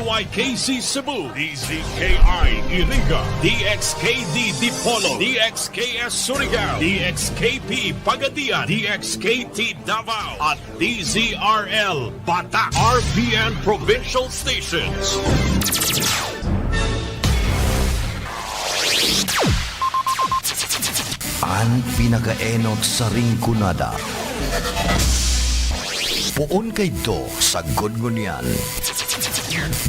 DYKC Cebu, DZKI Iriga, DXKD Dipolo, DXKS Surigao, DXKP Pagadian, DXKT Davao, at DZRL Batak, RPN Provincial Stations. Ang pinakaenot sa ringkunada. Puon kay do sa gudgunyan.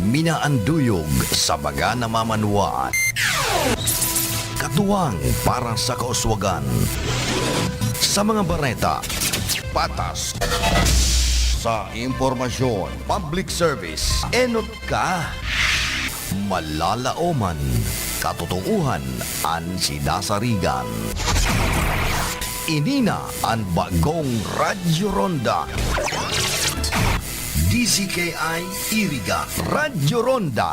Minaanduyog sa baga namamanwaan. Katuwang para sa kauswagan. Sa mga bareta, patas. Sa impormasyon, public service, enot ka. Malalaoman, katotohuan, ang sidasarigan. Inina ang bagong Radyo Ronda. DZKI Iriga Radyo Ronda.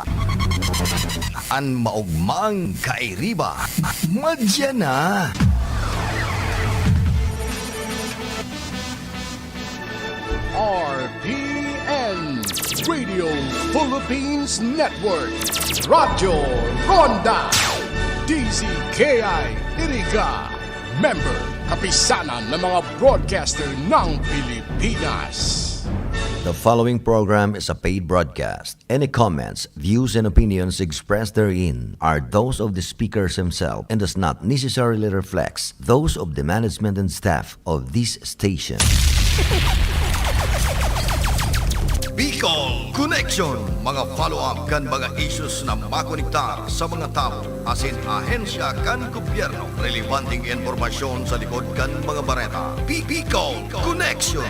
Ang maugmang kairiba. Madya na. RPN Radio Philippines Network Radyo Ronda DZKI Iriga Member Kapisanan ng mga broadcaster ng Pilipinas. The following program is a paid broadcast. Any comments, views, and opinions expressed therein are those of the speakers himself and does not necessarily reflect those of the management and staff of this station. Bicol Connection, mga follow-up kan mga issues na makonektar sa mga tao asin ahensya kan gobyerno, relevanteng informasyon sa likod kan mga bareta. Bicol Connection,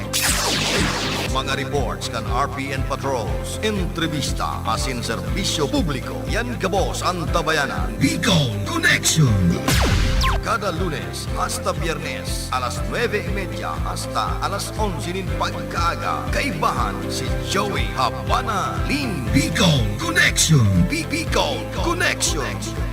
mga reports kan RPN patrols, entrevista asin serbisyo publiko. Yan kabos ang tabayanan. Bicol Connection. Kada Lunes hasta Biyernes, alas 9:30 hasta alas 11 pagkaaga. Kaibahan si Joey Habana Lin. Bicol Connection. Bicol Connection.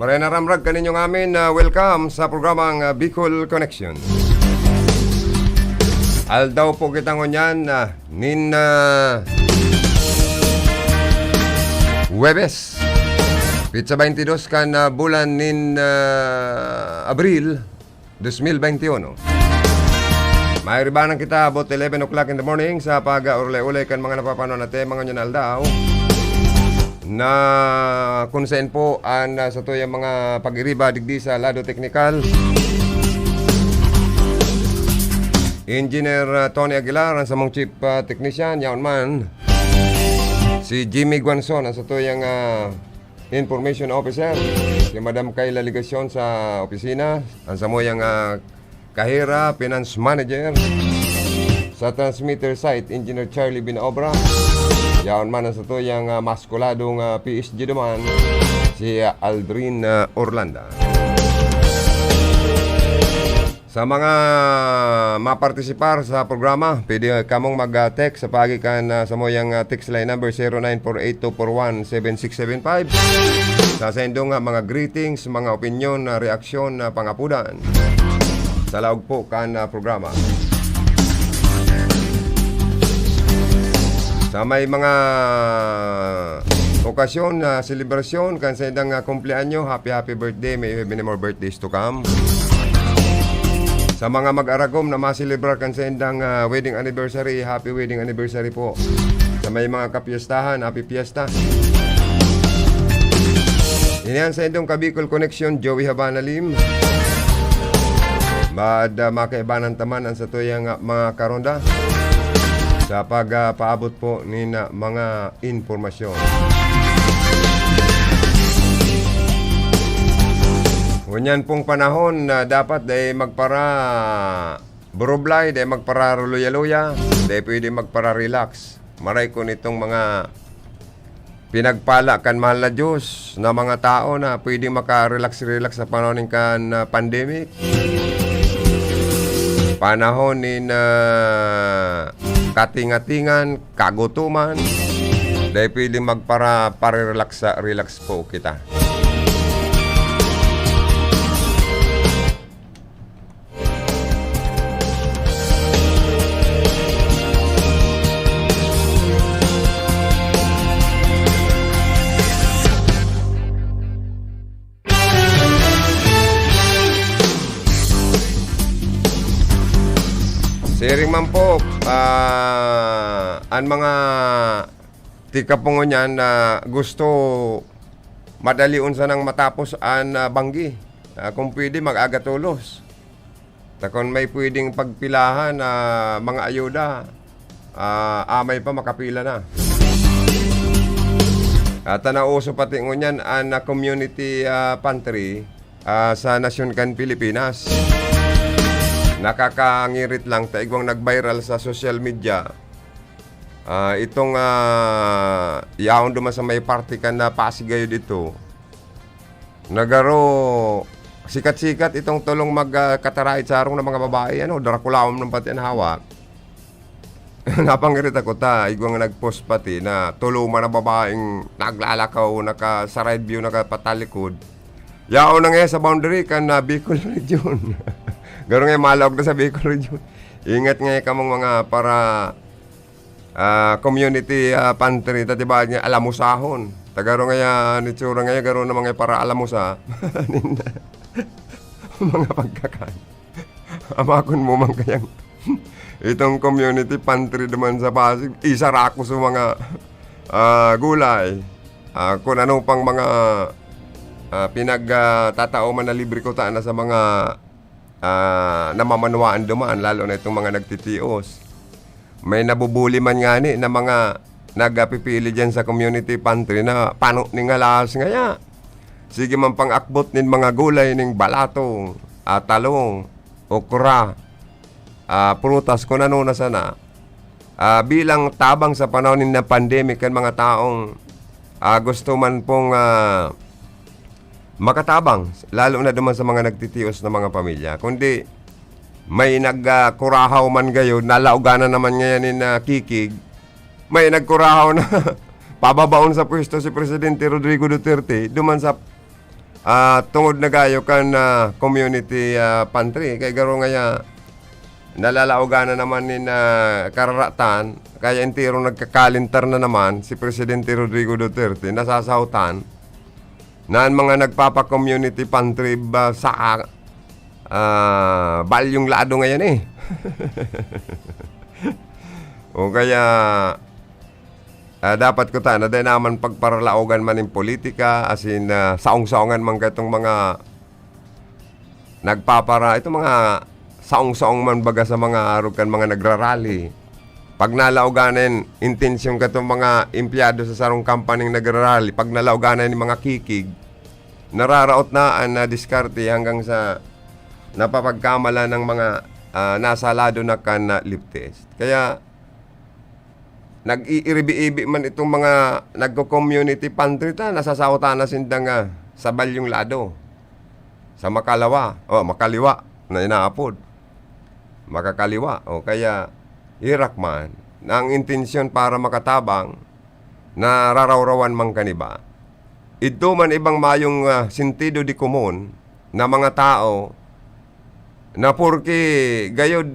Marena Ramrag kaninyong amin welcome sa programang Bicol Connection. Aldaw po kitang onyan nin Huwebes Pizza 22 kan bulan nin Abril 2021. May ribanan kita about 11 o'clock in the morning sa pag-urle-ule kan mga napapano natin mga nyon aldaw na kung saan po ang sa to yung mga pag-iriba digdi sa lado teknikal. Engineer Tony Aguilar ang samong chief technician, yaon man si Jimmy Guanzon ang sa to yung information officer, si Madam Kayla Ligacion sa opisina, ang samo yung kahira finance manager sa transmitter site, Engineer Charlie Binaobra. Yaon man sa to yung maskuladong PSG duman, si Aldrin Orlanda. Sa mga mapartisipar sa programa, pwede kamong mag-text sa pagikan sa moyang text line number 0948-241-7675. Sa sendong mga greetings, mga opinion, reaksyon, pangapudan sa laog po kan programa. Sa may mga okasyon, selebrasyon, kan sa idang kumpleanyo, happy birthday, may many more birthdays to come. Sa mga mag-aragom na maselebrar kan sa idang wedding anniversary, happy wedding anniversary po. Sa may mga kapiestahan, happy fiesta. Inihan sa idong Bicol Connection, Joey Habana Lim. Makaibanan taman ang sa tuyang mga karonda sa pagpaabot po ni mga informasyon. Kunyan pong panahon na dapat ay magpara burublay, ay magpara luya-luya, ay pwede magpara relax. Maray ko nitong mga pinagpala kan mahal na Diyos na mga tao na pwedeng makarelax-relax sa panahon ng pandemic. Panahon ni katingatingan, kagutuman, dahil pwedeng relax po kita. Siring man po, ang mga tikapungo niyan na gusto madaliun sa nang matapos ang banggi. Kung pwede mag-aga tulos. Kung may pwedeng pagpilahan na mga ayuda, amay pa makapila na. At nauso pati ngunyan ang community pantry sa Nasyon kan Pilipinas. Nakakangirit lang, taigwang nag-viral sa social media. Itong yaon duman sa may party kan na Pasigayo dito. Nagaro sikat-sikat itong tulong magkatarait sa arong ng mga babae. Drakulaom ng pati ang hawak. Napangirit ako igwang nag-post pati na tulungan na babaeng naglalakaw, naka-side view, nakapatalikod. Yaon na nga sa boundary kan na Bicol Region. Garo nga malawag na sa Bicol Region. Ingat nga kamong mga para community pantry tatiba nga alamusahon. Tagaro nga nitsura nga garo na mga para alamusa. Mga pagkakan. Amakon mo man kayang itong community pantry naman sa Pasig. Isarako sa mga gulay. Kung ano pang mga pinagtatao man na libre ko na sa mga namamanwaan dumaan, lalo na itong mga nagtitios. May nabubuli man nga ni na mga nagpipili dyan sa community pantry na pano ning alas ngaya. Sige man pang akbot nin mga gulay ning balatong, talong, okra, prutas kung ano na sana. Bilang tabang sa panahon ng pandemic kan mga taong gusto man pong makatabang, lalo na duman sa mga nagtitios na mga pamilya. Kundi may nagkurahaw man gayon, nalauganan naman ngayon na kikig, may nagkurahaw na pababaon sa pwesto si Presidente Rodrigo Duterte duman sa tungod na gayo kan community pantry. Kaya garo ngaya nalalauganan naman ni kararatan, kaya entero nagkakalintar na naman si Presidente Rodrigo Duterte, nasasautan na mga nagpapa-community pantry sa balyong lado ngayon eh. O kaya dapat ko na dahil naman pagparalaogan man yung politika, as in saong-saongan man katong mga nagpapara, itong mga saong-saong man baga sa mga arukan, mga nagrarally. Pag nalauganan intensyon katong mga empleyado sa sarong company nagrarally, pag nalauganan yung mga kikig, nararaot na ang diskarte hanggang sa napapagkamala ng mga nasalado na kan lip test. Kaya nag-iiribi-ibi man itong mga nagko-community pantry nasasautan na sindang sa balyong lado, sa makaliwa na inaapod, makakaliwa. Kaya irak man na ang intensyon para makatabang na rarawrawan man kaniba. Ito man ibang mayong sentido di komon na mga tao na porke gayod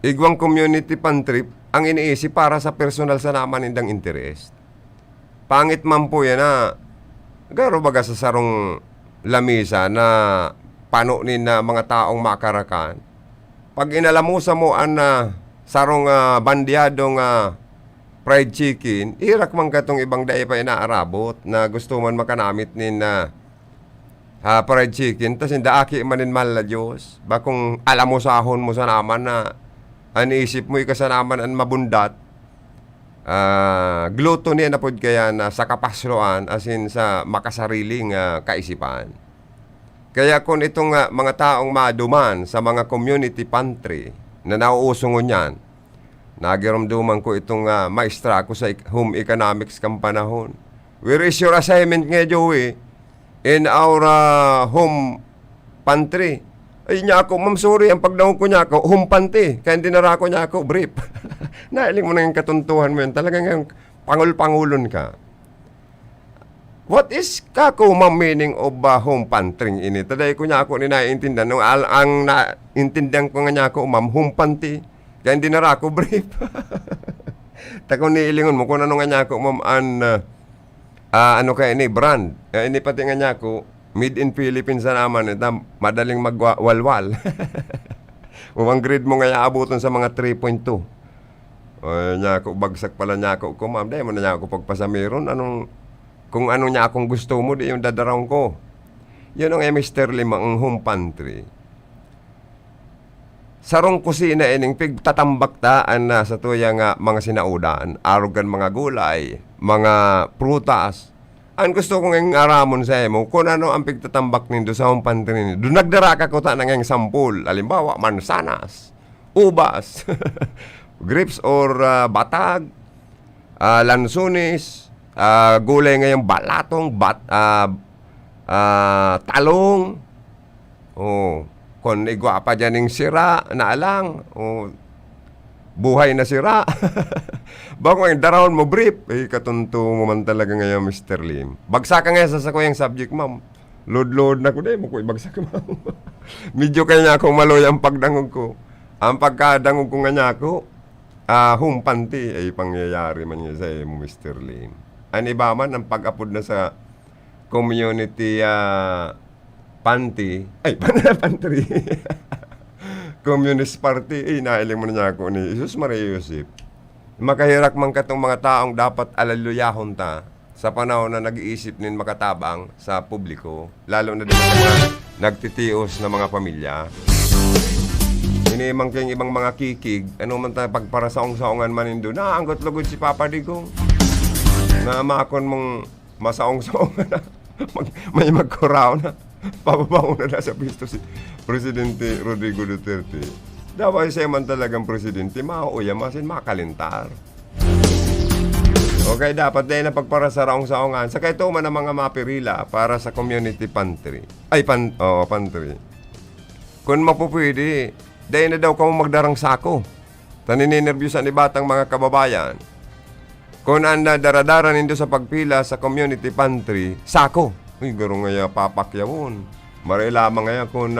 igwang community pantry ang iniisip para sa personal sa naman indang interest. Pangit man po yan na garo baga sa sarong lamisa na panunin na mga taong makarakan. Pag inalamusa mo ang sarong bandyadong fried chicken, irak man katong ibang dae pa inaarabot na gusto man makanamit nin fried chicken, tas indaaki manin mahal na Diyos. Bakong alamosahon mo sa naman na aniisip mo ikasanaman ang mabundat, gluttony na pod kaya na sa kapasloan, as in sa makasariling kaisipan. Kaya kung itong mga taong maduman sa mga community pantry na nauusong niyan, Nagiramduman ko itong maestra ako sa home economics kang panahon. Where is your assignment nga, Joey? In our home pantry. Ay niya ako, ma'am, sorry, ang pagdawag ko niya ako, home pantry. Kaya hindi na ako niya ako, brief. Nailing mo na yung katuntuhan mo yun. Talagang yung pangul-pangulon ka. What is kako, ma'am, meaning of home pantry ini? Taday ko niya ako ni naiintindihan. Nung ang naintindihan ko nga niya ako, ma'am, home pantry. Kaya hindi na ako brief. Tako niilingon mo kung ano nga niya ako, ma'am, ano kaya ini, brand. Ini pati nga niya ako, made in Philippines na naman, madaling magwalwal. Ang grade mo nga abuton sa mga 3.2. Niya ako, bagsak pala niya ako, ma'am, dahil mo na niya ako pagpasamiron, kung ano niya akong gusto mo, di yung dadarang ko. Yun ang Mr. Lim, ang home pantry. Sarong kusina ining pigtatambaktaan na sa tuyang mga sinaudan, arugan mga gulay, mga prutas. Ang gusto kong yung aramon sa mo, kung ano ang pigtatambak nindo sa home pantry nindo. Doon nagdara ka ko ta ng yung sampul. Halimbawa, mansanas, ubas, grapes or batag, lansunis, gulay ngayong balatong, talong, kung igwa pa dyan yung sira na alang, buhay na sira. Bako yung darawon mo brief, katunto mo man talaga ngayon, Mr. Lim. Bagsak ka ngayon sa yung subject, ma'am. Load na ko dahil mo ko ibagsak, ma'am. Medyo kaya niya akong maloy ang pagdangog ko. Ang pagkadangog ko nga niya ako, home pantry ay pangyayari man niya sa mo, Mr. Lim. Ano ba man ang pag-upload na sa community pantry, Communist Party, nailing mo na niya ako ni Jesus Maria Yosef. Makahirak man katong mga taong dapat alaluyahon ta sa panahon na nag-iisip nin makatabang sa publiko, lalo na din sa mga nagtitios na mga pamilya. Inimang kayong ibang mga kikig, ano man tayo pagparasaong-saongan man nindo, naanggot lugod si Papa Digong. Na makon mong masaong-saongan na, may magkuraw na. Pababaw na sa pisto si Presidente Rodrigo Duterte. Dapat siya man talagang presidente, mauuya, masin makalintar. Okay, dapat dahil na pagparasaraong-saongan. Saka ito man ang mga mapirila para sa community pantry. Pantry. Kung mapupwede, dahil na daw ka magdarang sako. Tanininervyusan ni batang mga kababayan. Kung anda daradaran nindo sa pagpila sa community pantry, sako. Uy, garo nga papakyawon. Maray lamang nga kung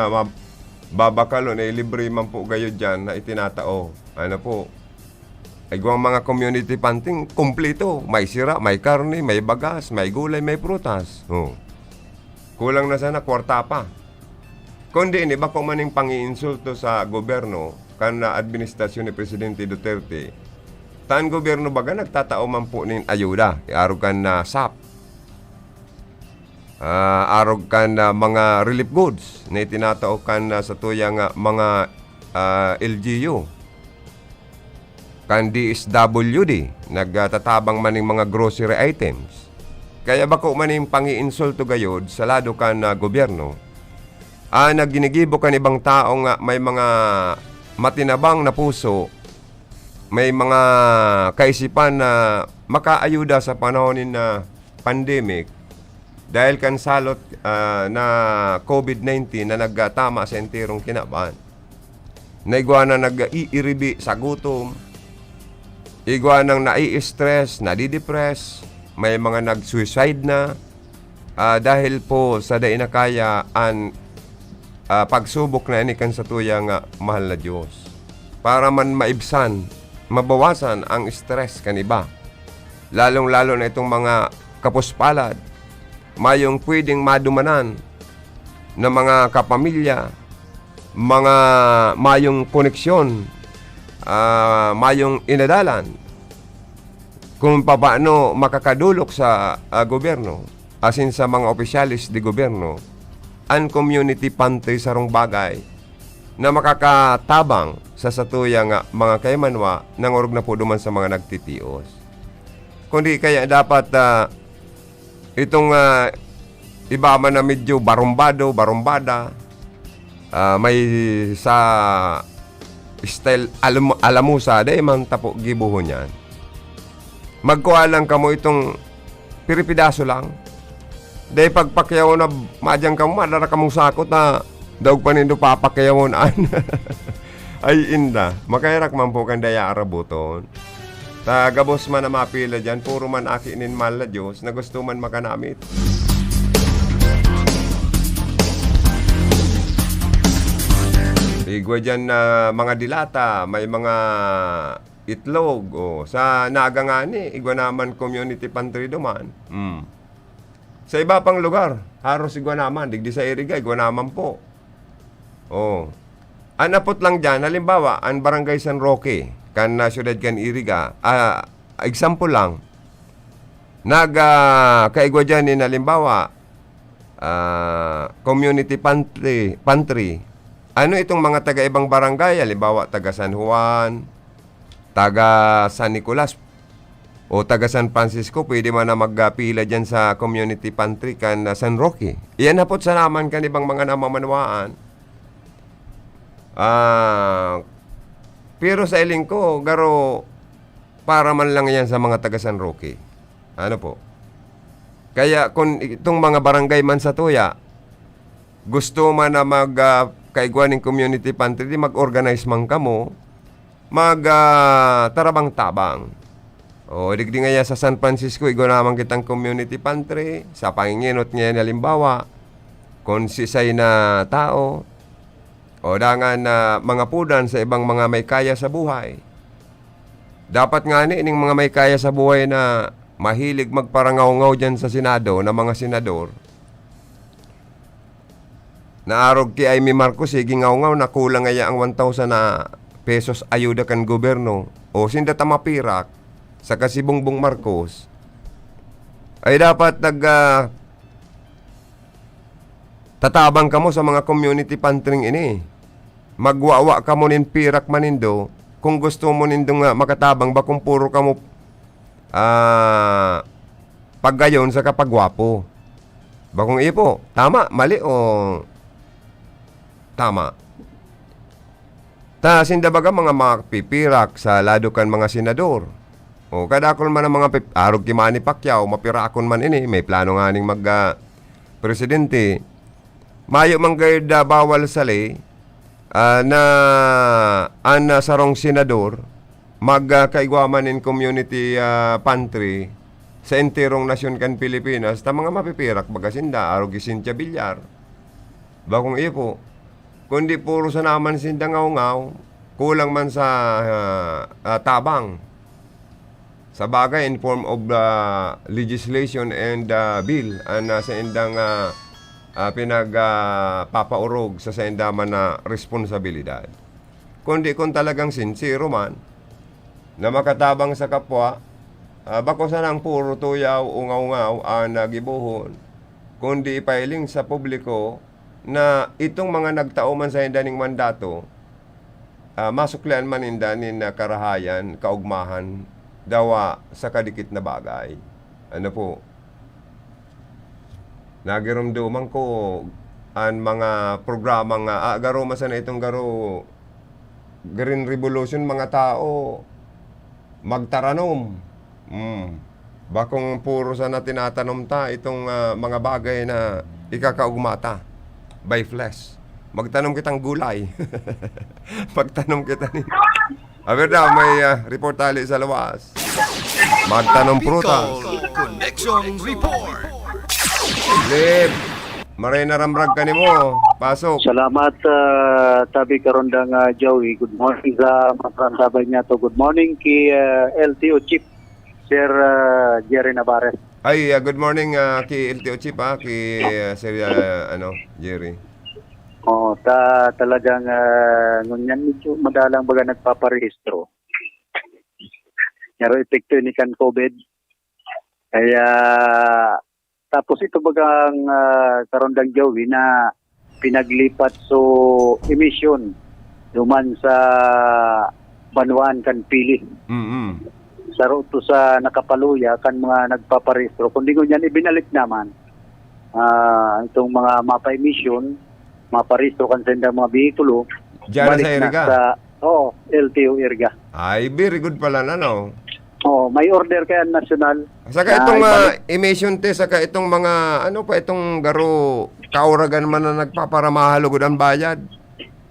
babakalo na libre man po gayo dyan na itinatao. Ano po? Ay guwang mga community pantry, kumplito. May sira, may karne, may bagas, may gulay, may prutas. Kulang na sana, kwarta pa. Kundi iba kung maning pangiinsulto sa gobyerno, kan na administrasyon ni Presidente Duterte, taan gobyerno baga nagtatao man po nin ayuda, iarugan na SAP. Arog kan mga relief goods na itinatao kan sa tuyang mga LGU kan DSWD nagtatabang maning mga grocery items. Kaya bako maning pangiinsulto gayod sa lado kan gobyerno naginigibo kan ibang taong may mga matinabang na puso, may mga kaisipan na makaayuda sa panahon na pandemic. Dahil kan salot na COVID-19 na nagtama sa enterong kinaban. Na igwa na nag-iiribi sa gutom. Igwa nang nai-stress, nadidepress. May mga nag-suicide na. Dahil po sa dain na kaya pagsubok na inikan sa tuyang mahal na Diyos. Para man maibsan, mabawasan ang stress kaniba. Lalong-lalo na itong mga kapuspalad. Mayong pwedeng madumanan na mga kapamilya, mga mayong koneksyon, mayong inadalan kung paano makakadulok sa gobyerno, asin sa mga opisyalis di gobyerno, ang community pantry sarong bagay na makakatabang sa satuyang mga kaymanwa nang orog na po duman sa mga nagtitios. Kundi kaya dapat itong iba man na medyo barumbada, may sa style alamusa, day man tapo gibuhon yan. Magkuha lang ka mo itong piripidaso lang. Day pagpakyaw na madyang ka mo, madara ka mong sakot na daog pa nindo papakyaw na. Ay inda, makairak man po kang daya arabuton. Gabos man na mapila dyan, puro man akinin mal na Diyos na gusto man makanamit. Igwa dyan na mga dilata, may mga itlog. Sa Naga nga ni, igwa naman community pantry duman. Sa iba pang lugar, haros igwa naman. Digdi sa Iriga, igwa naman po. Anapot lang dyan, halimbawa, ang Barangay San Roque, kan na syudad kan Iriga, example lang, kaigwa dyan ni halimbawa, community pantry. Ano itong mga taga-ibang barangay? Halimbawa, taga San Juan, taga San Nicolas, o taga San Francisco, pwede man na magpila dyan sa community pantry kan San Roque. Iyan na po sa naman kan ibang mga namamanwaan. Pero sa iling ko, garo, para man lang yan sa mga taga San Roque. Ano po? Kaya kung itong mga barangay man sa Tuya, gusto man na kaigwan ng community pantry, di mag-organize man kamo, tarabang-tabang. Digdi nga sa San Francisco, igwa naman kitang community pantry, sa panginginot ngayon halimbawa, kung sisay na tao, dangan na mga pudan sa ibang mga may kaya sa buhay. Dapat nga ining mga may kaya sa buhay na mahilig magparangaw-ngaw dyan sa Senado, na mga senador, naarog ki Amy Marcos, gingaw-ngaw na kulang nga ang 1,000 na pesos ayuda kan gobyerno. Sinda tamapirak sa kasibongbong Marcos, ay dapat tatabang ka mo sa mga community pantry ini. Magwawa ka mo nin pirak manindo kung gusto mo nindo nga makatabang ba kung puro ka mo paggayon sa kapagwapo. Bakong ipo, tama, mali o tama. Sinda baga mga pipirak sa lado kan mga senador. Kadakol man ang mga arog ki Manny Pacquiao, mapirakon man ini, may plano nga ning presidente. Mayo man gayud bawal sali na sarong senador magkaigwaman in community pantry sa enterong nasyon kan Pilipinas, ta mga mapipirak baga sinda arog ki Cynthia Villar. Bakong ipo, kundi puro sa naman sinda ngaw-ngaw, kulang man sa tabang. Sa bagay, in form of legislation and bill, sa indang pinagpapaurog sa indaman na responsibilidad. Kundi kung talagang sincero man, na makatabang sa kapwa, bako sanang puro tuyaw, ungaw-ngaw, nagibuhon, kundi ipailing sa publiko, na itong mga nagtao man sa indaning mandato, masuklian man indanin na karahayan, kaugmahan, dawa sa kadikit na bagay. Ano po? Nagirumduman ko ang mga programang garo masana itong garo Green Revolution, mga tao magtaranom. Bakong puro sana tinatanom ta itong mga bagay na ikakaugmata by flesh. Magtanom kitang gulay. Magtanom kita ni. Aberda, may report tali sa lawas. Magtanom prutas. Connection Report. Lip, maray naramrag ka ni mo. Pasok. Salamat, tabi karondang Joey. Good morning sa matrandabay niya to. Good morning kay LTO Chief, Sir Jerry Navarez. Ay, good morning kay LTO Chief, kay Sir Jerry. Talagang ngunyan medyo madalang baga nagpaparehistro. Pero epekto ni kan COVID. Kaya tapos ito bagang karondang Joey na pinaglipat so emission duman sa Banuan kan Pili. Sa ruto sa Nakapaluya kan mga nagpaparehistro. Kundi ngunyan ibinalik naman itong mga mapa emission, maparehistro kan sa mga bihikulo. Diyan sa Iriga? Oo, LTO IRGA. Ay, very good pala na, no? Oh, may order kaya national. Saka na itong ibalik. emission test, saka itong mga, ano pa, itong garo, kauragan man na nagpaparamahalugod ang bayad.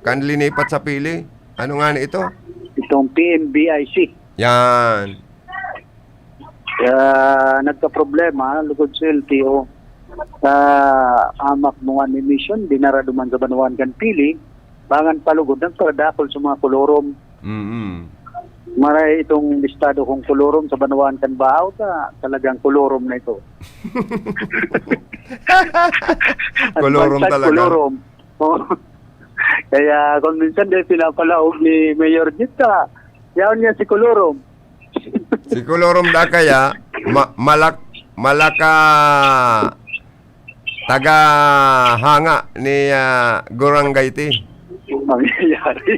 Kan linipat sa pili. Ano nga ni ito? Itong PMBIC. Yan. Kaya nagka-problema, lugod sa LTO. Sa amak mga emission, dinara duman sa Banuan kan pili, bangan palugod ng pagdakol sa mga kolorom. Mm-hmm. Maray itong listado kong kolorom sa Banuan kan Bahaw, talagang kolorom na ito. Kolorom Advanced talaga. Kolorom. Oh. Kaya kung minsan din pinapalaog ni Mayor Gita, yaon niya si kolorom. Si Kolorom da kaya, malaka taga hanga ni Gorangayti. Mangyayari.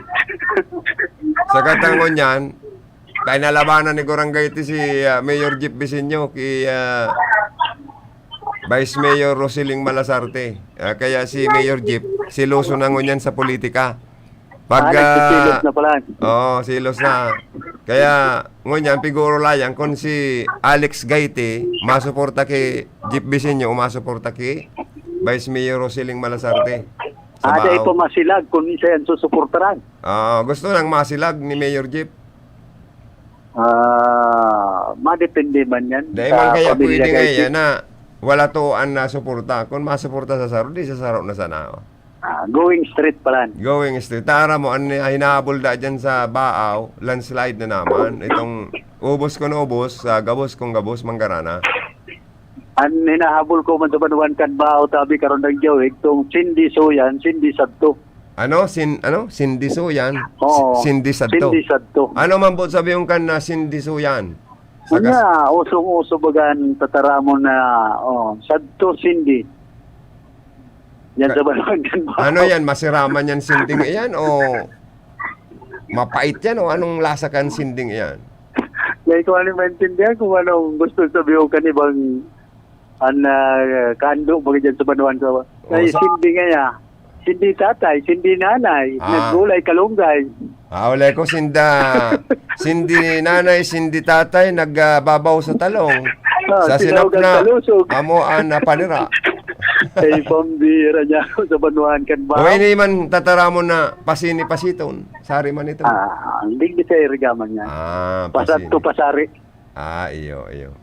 Sa katangon yan, kaya nalabanan ni Gorangayti si Mayor Jeep Visinyo kay Vice Mayor Roseling Malasarte. Kaya si Mayor Jeep, siloso na ngunyan sa politika. Nagsisilot na pala. Silos na. Kaya ngunyan, piguro layang kung si Alex Gaite masuporta kay Jeep Visinyo o masuporta kay Vice Mayor Roseling Malasarte. Ada ipo masilag kung isa yan susuportaran. Gusto nang masilag ni Mayor Jeep. Madepende man yan. Dahil man kaya pwede ngayon na wala toan na suporta. Kung masuporta sa saro, di sa saro na sana. Going straight pala. Going straight. Tara mo, hinahabol da dyan sa Baaw, landslide na naman. Itong ubos ko na ubos, gabos kong gabos, manggarana. Ang hinahabol ko man sa Banuan kan Bahaw, tabi karon ng Jawig, itong Cindy Soyan, Cindy Sadto. Sindiso yan? Oo. Cindy Sadto. Cindy Sadto. Ano man po sabi yung kan na Sindiso yan? Nga, usong-uso bagan tataramon na Sadto Cindy. Yan sa Banuan kan Bahaw. Ano yan? Masiraman yan sinding yan o mapait yan o anong lasa kan sinding yan? Kaya ko ano maintindihan kung anong gusto sabihin kanibang kando mga dyan sa Banuan ka. Ay, sindi nga niya. Sindi tatay, sindi nanay, naggulay kalunggay. Wala ko sindi nanay, sindi tatay, nagbabaw sa talong. Sa sinap na amoan na panira. Ay, pambira niya ako sa Banuan kan ba? O hindi man tataramon na pasini-pasiton. Sari man ito. Hindi di sa irigaman niya. Pasat to pasari. Iyo.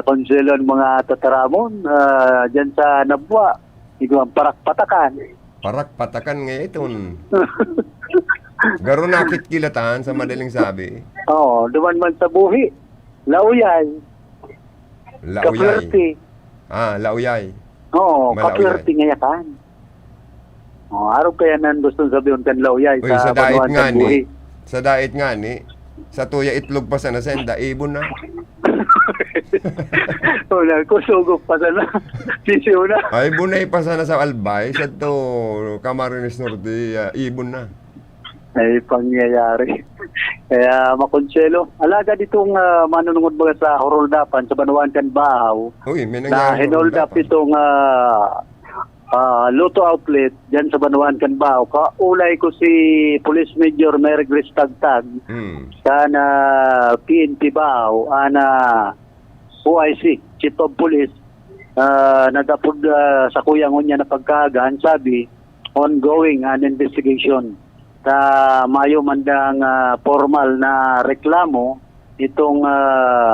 Konselon mga tataramon, dyan sa Nabwa, iguang parak-patakan. Parak-patakan nga iton. Garo nakit kilatan sa madaling sabi. Duman man sa buhi. Lauyay. Kapwerti. Lauyay. Kapwerti nga yakan. Araw kaya nan gusto sabihin kan lauyay sa dait Banuan nga kan buhi. Sa dait nga ni. Sa tuya itlog pa sa nasenda, ibon na. Wala ko, sugok pa sana. Sisiw na. Ay, bunay pa sana sa Albay. Sa to, Camarines Norte, ibon na. Ay, pangyayari. Kaya, makonselo. Alaga ditong manunungod mga sa Horoldapan, sa Banuan kan Bahaw. Uy, may na nangyari. hinold up itong Lotto outlet dyan sa Banuan kan Bahaw. Kaulay ko si Police Major Mergris Tagtag. Sana PNP Bahaw, OIC, Chief of Police, nagapod sa kuyang niya na pagkagan, sabi, ongoing an investigation. Mayo mandang formal na reklamo itong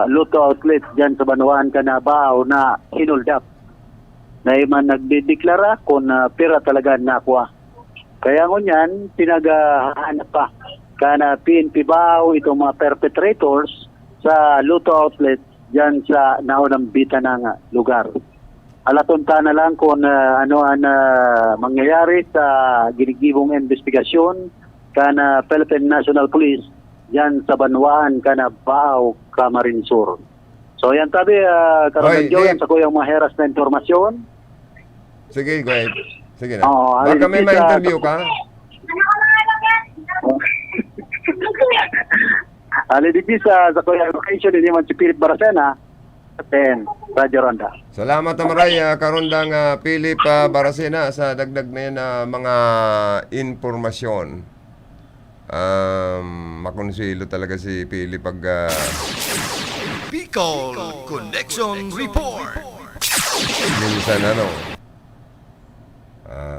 Lotto outlet dyan sa Banuan Kanabao na hinold up. Na man nagdideklara kung pera talaga nakuha. Kaya ngunyan, pinaghahanap pa kana PNP Bahaw itong mga perpetrators sa Lotto outlet dyan sa naunang bita ng lugar. Alatunta na lang kung ano ang mangyayari sa ginigibong investigasyon kana Philippine National Police dyan sa Banuan kana Bahaw, Camarines Sur. So yan tabi, karoon yan sa kuyang mga heras na informasyon. Sige, go ahead. Sige na. Baka may ma-interview ka? Alidigi sa kuyang location, hindi man si Philip Baracena, 10, Radyo Ronda. Salamat maray, karundang Philip Baracena sa dagdag na yan mga informasyon. Makonsilo talaga si Pili pag Bicol Connection Report. minsan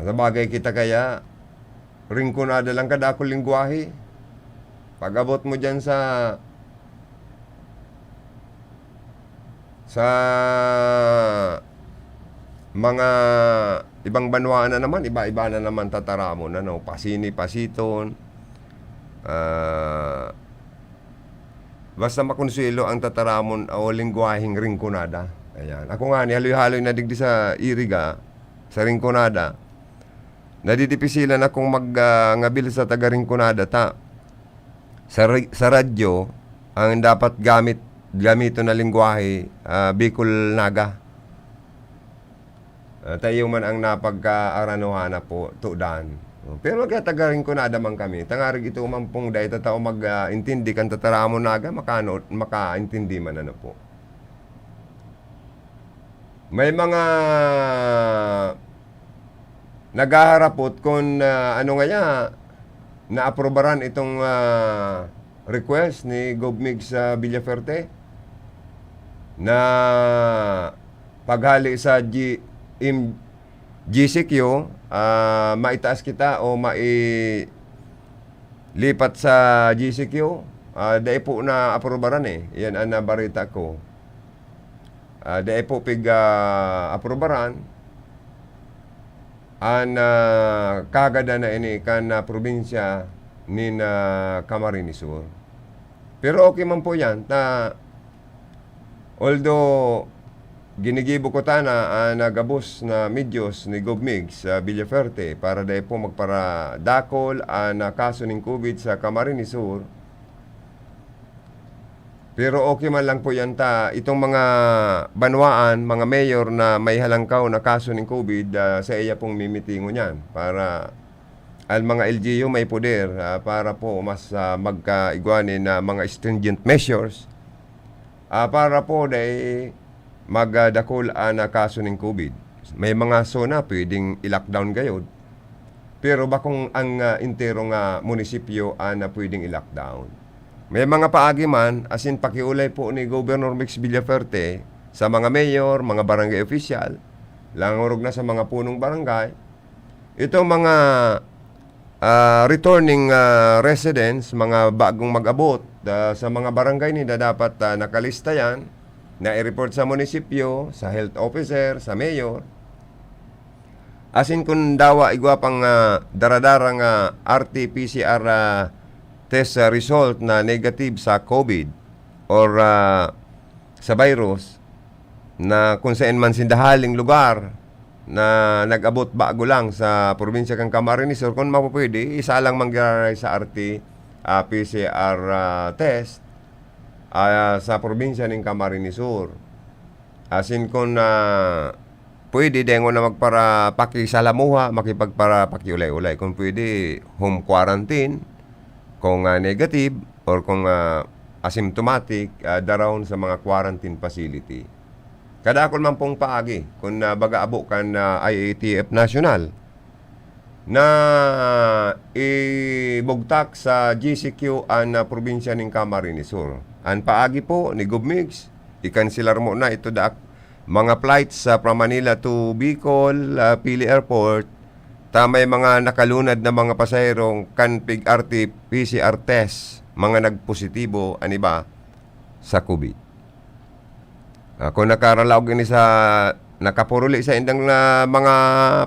sa bagay kita kaya ringkunada lang kada ako lingwahe. Pag-abot mo dyan sa mga ibang banwaan na naman, iba-iba na naman tataramon, Pasini, Pasiton. Basta makonsuelo ang tataramon o lingwaheng ringkunada. Ayan. Ako nga, haloy-haloy na digdi sa Iriga, sa ringkunada. Nadidipisilan akong ngabil sa taga-ringkunada sa radyo, ang dapat gamito na lingwahe, Bicol Naga. Tayo man ang napagkaaranuhan na po, tudan. Pero kaya taga-ringkunada man kami. Tangarig ito mampong dahil tao mag-intindi kan tataramo naga, makaintindi man po. May mga naghaharapot kung na-aprobaran itong request ni Gobmig sa Villaferte na paghali sa GCQ, maitaas kita o mailipat sa GCQ. Dahil po na aprobaran yan ang nabarita ko. Dahil po aprobaran ang kagada na ini kan probinsya ni Camarines Sur. Pero okay man po yan. Although ginigibo ko na nagabos na medyos ni Gobmig sa Villaferte para dahil po magparadakol ang kaso ng COVID sa Camarines Sur. Pero okay man lang po yan itong mga banwaan, mga mayor na may halangkaw na kaso ng COVID, sa iya pong mimitingo niyan para ang mga LGU may poder para po mas magkaigwanin na mga stringent measures para po dahil magdakol na kaso ng COVID. May mga zona pwedeng i-lockdown gayod. Pero bakong ang interong munisipyo na pwedeng i-lockdown. May mga paagi man, asin pakiulay po ni Governor Mix Villaferte sa mga mayor, mga barangay official, langurog na sa mga punong barangay. Itong mga returning residents, mga bagong mag-abot sa mga barangay nila dapat nakalista yan, na i-report sa munisipyo, sa health officer, sa mayor. Asin kung dawa igwa pang daradarang RT-PCR test result na negative sa COVID or sa virus na kung saan man sindahaling lugar na nag-abot bago lang sa probinsya kang Camarines Sur, kung mapapwede, isa lang manggaray sa RT PCR test sa probinsya ng Camarines Sur. Asin kung pwede dengo na magpara pakisalamuha, makipagpara pakiulay-ulay. Kung pwede, home quarantine. Kung negative or kung asymptomatic, darown sa mga quarantine facility. Kadakol man pong paagi kung baga-abo kan IATF National na ibugtak sa GCQ ang probinsya ng Camarines Sur. Ang paagi po ni Gobmig, i-cancelar mo na ito mga flights from Manila to Bicol, Pili Airport. May mga nakalunad na mga pasahero kanpig RT-PCR test, mga nagpositibo, aniba, sa COVID. Kung nakaralaog ini sa nakapuruli sa indang mga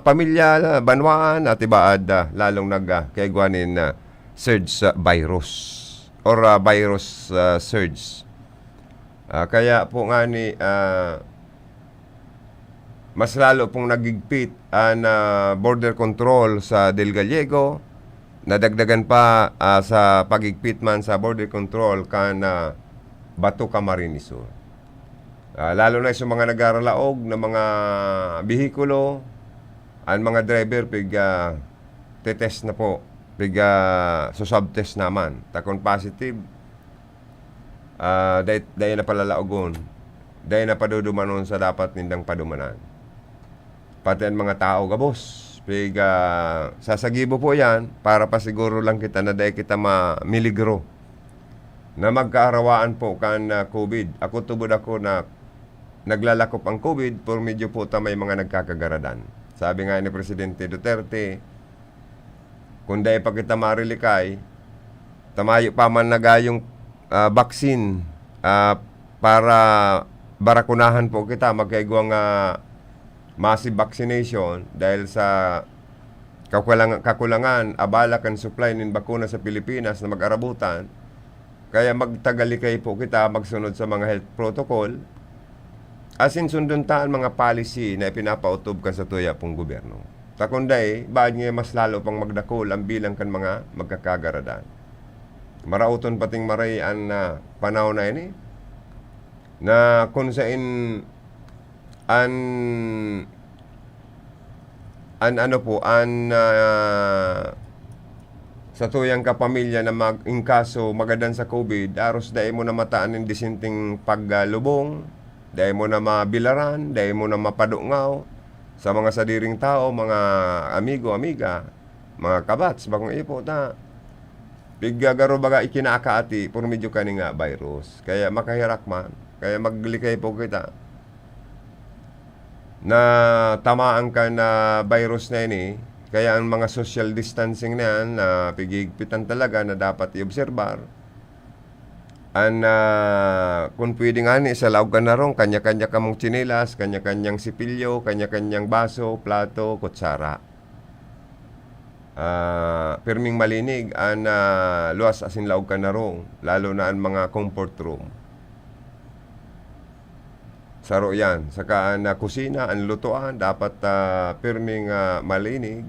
pamilya, banwaan, at ibaad, lalong nagkaigwanin surge virus or virus surge. Kaya po nga ni mas lalo pong nagigpit ang border control sa Del Gallego. Nadagdagan pa sa pagigpit man sa border control kan Bato Camarines Sur. Lalo na sa mga nagaralaog na mga bihikulo, ang mga driver tetest na po, subtest naman. Takon positive, dahil na palalaogon, dahil na padudumanon sa dapat nindang padumanan. Pati ang mga tao gabos, Sasagibo po yan para pa siguro lang kita na dahil kita miligro na magkaarawaan po kan COVID. Ako tubod ako na naglalakop ang COVID por medyo po ta may mga nagkakagaradan. Sabi nga ni Presidente Duterte, kung dahil pa kita marilikay, tamayo pa man nagayong vaccine para barakunahan po kita magkaigwang massive vaccination dahil sa kakulangan abala kan supply ng bakuna sa Pilipinas na mag-arabutan. Kaya magtagalikay po kita magsunod sa mga health protocol asin sunduntaan mga policy na ipinapautob kan sa tuya pong gobyerno. Takunday, baad nga mas lalo pang magdakol ang bilang kan mga magkakagaradan. Marauton pating marayan na panahon na ini na kung saan sa tuyang kapamilya na mag-ingkaso magadan sa COVID, aros dahil mo na mataan ng disinting paglubong, dahil mo na mabilaran, dahil mo na mapadungaw sa mga sadiring tao, mga amigo, amiga, mga kabats, bagong ipo ta. Bigagaro baga ikinakaati, puro medyo kaninga virus. Kaya makahirak man, kaya maglikay po kita na tamaan ka na virus na ini, kaya ang mga social distancing na yan, na pigigpitan talaga na dapat i-obserbar. Kung pwede nga ni, sa laog ka na ron, kanya-kanya ka mong tsinelas, kanya-kanyang sipilyo, kanya-kanyang baso, plato, kutsara. Pirming malinig, luwas asin laog ka na ron, lalo na ang mga comfort room. Saro yan. Saka na kusina, ang lutuan, dapat pirming malinig.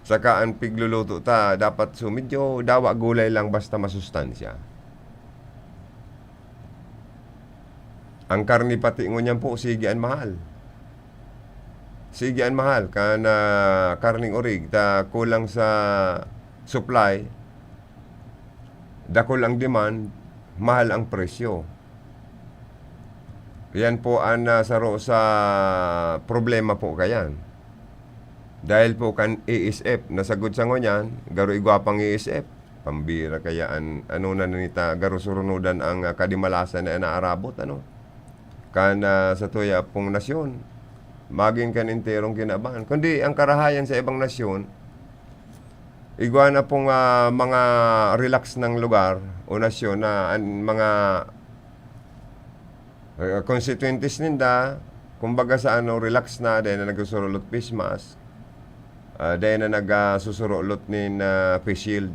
Saka ang pigluluto ta, dapat sumidyo, dawa gulay lang basta masustansya. Ang karni pati ngunyan po, sige ang mahal. Sige ang mahal. Kana karning orig, ta kulang sa supply, dakol ang demand, mahal ang presyo. Yan po ang saro sa problema po kayan. Dahil po kan ESF, nasagod sa ngunyan, garo igwapang ESF, pambira kaya ano na nita, garo surunudan ang kadimalasan na naarabot, ano? Kan sa tuya pong nasyon, maging kan enterong kinabahan. Kundi ang karahayan sa ibang nasyon, igwa na pong mga relax ng lugar o nasyon na mga constituencies ninda, kumbaga sa relax na, dahil na nagsusurulot face mask, dahil na nagsusurulot nin face shield.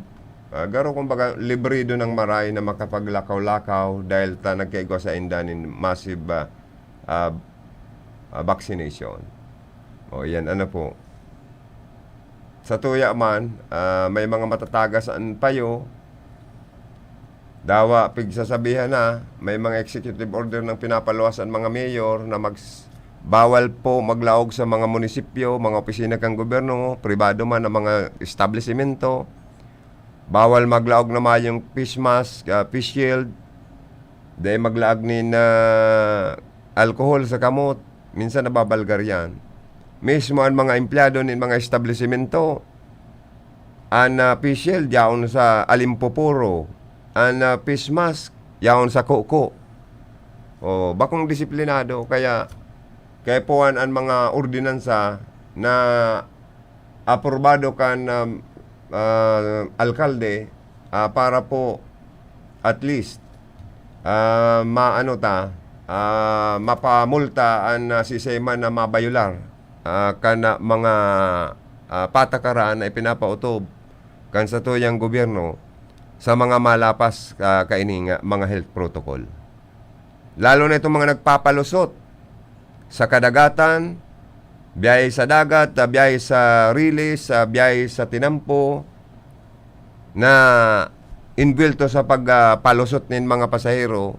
Garo kumbaga libre doon ng maray na makapaglakaw-lakaw dahil ta nagkaigwa sa inda nin massive vaccination. O yan, po. Sa tuya man, may mga matatagas ang payo, dawa, pigsasabihan na, may mga executive order ng pinapaluwasan mga mayor na bawal po maglaog sa mga munisipyo, mga opisina kang gobyerno, pribado man na mga establishmento. Bawal maglaog na yung face mask, face shield, dahil maglaag nin alcohol sa kamot, minsan nababalgar yan. Mismo ang mga empleyado nin mga establishmento, ang face shield yaon sa alimpopuro, ang face mask yaon sa kuko. O bakong disiplinado, kaya po ang mga ordinansa na aprobado kan alkalde para po at least mapamulta ang sistema na mabayular kana mga patakaran na ipinapautob kan sa tuyang gobyerno sa mga malapas kaining mga health protocol. Lalo na itong mga nagpapalusot sa kadagatan, biyahe sa dagat, biyahe sa rilis, biyahe sa tinampo, na inbuilt sa pagpalusot ng mga pasahero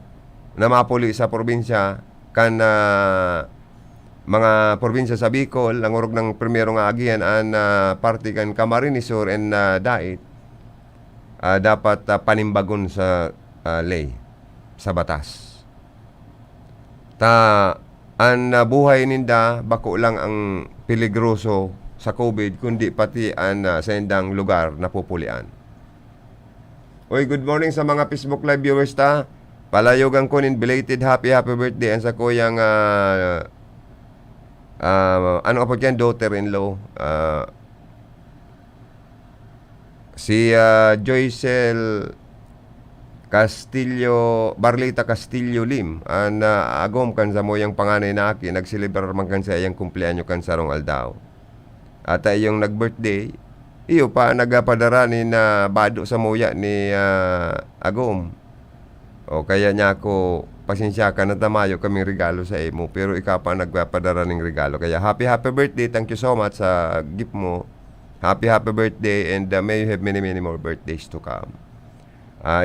na mapuli sa probinsya, kan mga probinsya sa Bicol, ang urog ng primero nga agihan, ang party kan Camarines Sur and Dait, dapat panimbagon sa ley, sa batas. Ang buhay ninda, bako lang ang peligroso sa COVID, kundi pati sa indang lugar na pupulian. Uy, good morning sa mga Facebook Live viewers ta. Palayogan ko nin belated happy birthday ang sa kuyang ano po dyan, daughter-in-law. Si Joycel Barlita Castillo Lim, agom kan sa moyang panganay na aki, nagsilibrar man kan sa iyang kumpleanyo kan sarong aldaw. At iyong nag-birthday, iyo pa nagapadaranin na bado sa moya ni agom. O kaya niya ako, pasensya ka na tamayo kaming regalo sa imo, pero ikaw pa nagpapadaraning regalo. Kaya happy birthday, thank you so much sa gift mo. Happy birthday, and may you have many more birthdays to come.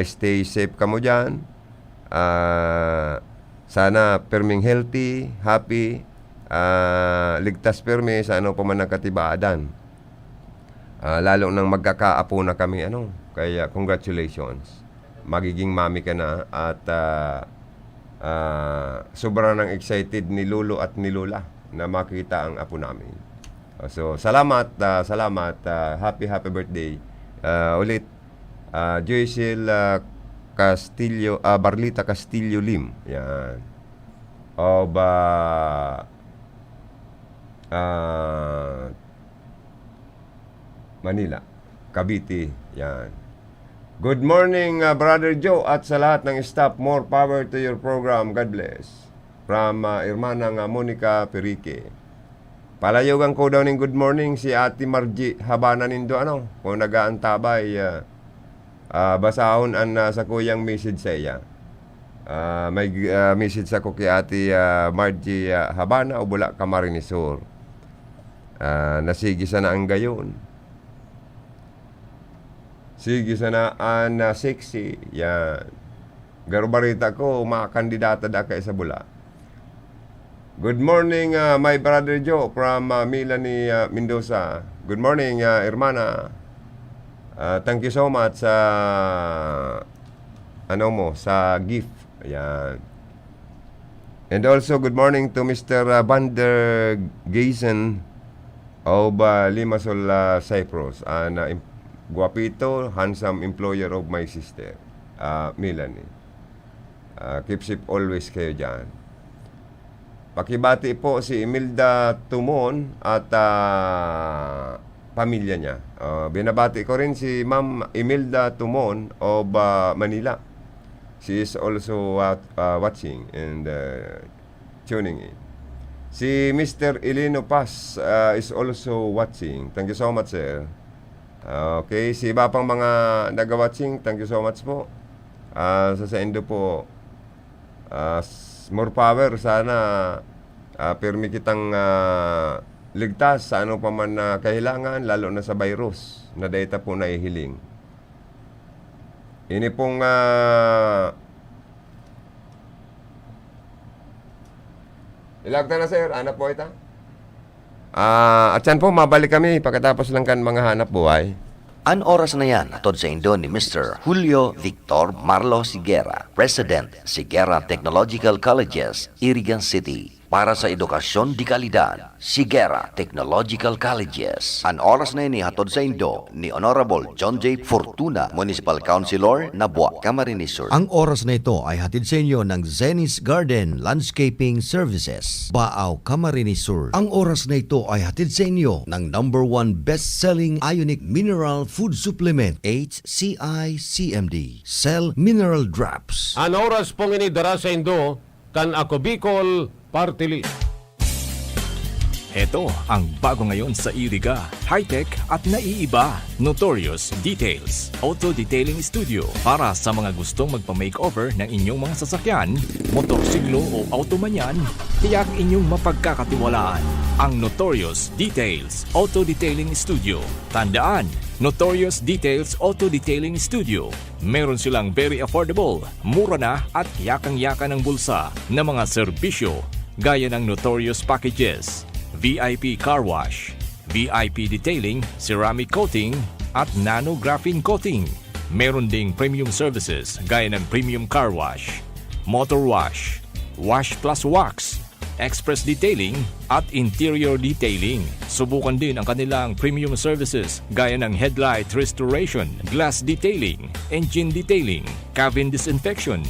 Stay safe ka mo dyan. Sana perming healthy, happy, ligtas permi sa ano pa man ang katibaadan. Lalo nang magkakaapo na kami, kaya congratulations. Magiging mami ka na at sobrang nang excited ni Lolo at ni Lola na makita ang apo namin. So, salamat. Happy birthday. Ulit, Joycel Castillo, Barlita Castillo Lim. Yan. Manila, Cavite. Yan. Good morning, Brother Joe, at sa lahat ng staff. More power to your program. God bless. From Irmanang Monica Perique. Palayogan ko daw ng good morning si Ate Margie Habana nindo, kung nagaantabay, basahon sa kuyang message sa iya. May message ako kay Ate Margie Habana o Bula Camarinesor. Nasigi sana ang gayon. Sige sana sexy. Yan. Garubarita ko, mga kandidata da kay sa Bula. Good morning, my brother Joe from Milani, Mendoza. Good morning, Hermana. Thank you so much sa sa gift. Ayan. And also, good morning to Mr. Vander Gaisen of Limassol, Cyprus. Guapito, handsome employer of my sister, Milani. Keep safe always kayo dyan. Pakibati po si Imelda Tumon at pamilya niya. Binabati ko rin si Ma'am Imelda Tumon of Manila. She is also watching and tuning in. Si Mr. Eleno Paz is also watching. Thank you so much, sir. Okay, si iba pang mga nag-watching, thank you so much po. Sa endo po, more power, sana permi kitang ligtas sa ano pa man na kailangan, lalo na sa virus na data po na ihiling. Ini pong ilagta na, sir, ano po ito? At yan po, mabalik kami pagkatapos lang kan mga hanap buhay. An oras na yan, atod sa indo ni Mr. Julio Victor Marlo Siguera, President, Siguera Technological Colleges, Irigan City. Para sa edukasyon di kalidad, Siguera Technological Colleges. An oras na ini hatod sa indo ni Honorable John J. Fortuna, Municipal Councilor, Nabua, Camarinesor. Ang oras na ito ay hatid sa inyo ng Zenith Garden Landscaping Services, Baaw, Camarinesor. Ang oras na ito ay hatid sa inyo ng #1 best-selling Ionic Mineral Food Supplement, HCI CMD, Cell Mineral Drops. An oras pong inidara sa indo kan Ako Bicol Party List. Ito ang bago ngayon sa Iriga. High-tech at naiiba. Notorious Details Auto Detailing Studio. Para sa mga gustong magpa-makeover ng inyong mga sasakyan, motorsiklo o auto man yan, tiyak inyong mapagkakatiwalaan. Ang Notorious Details Auto Detailing Studio. Tandaan, Notorious Details Auto Detailing Studio. Meron silang very affordable, mura na at yakang-yakan ng bulsa na mga serbisyo gaya ng Notorious Packages, VIP Car Wash, VIP Detailing, Ceramic Coating at Nano Graphene Coating. Meron ding premium services gaya ng Premium Car Wash, Motor Wash, Wash Plus Wax, express detailing, at interior detailing. Subukan din ang kanilang premium services gaya ng headlight restoration, glass detailing, engine detailing, cabin disinfection,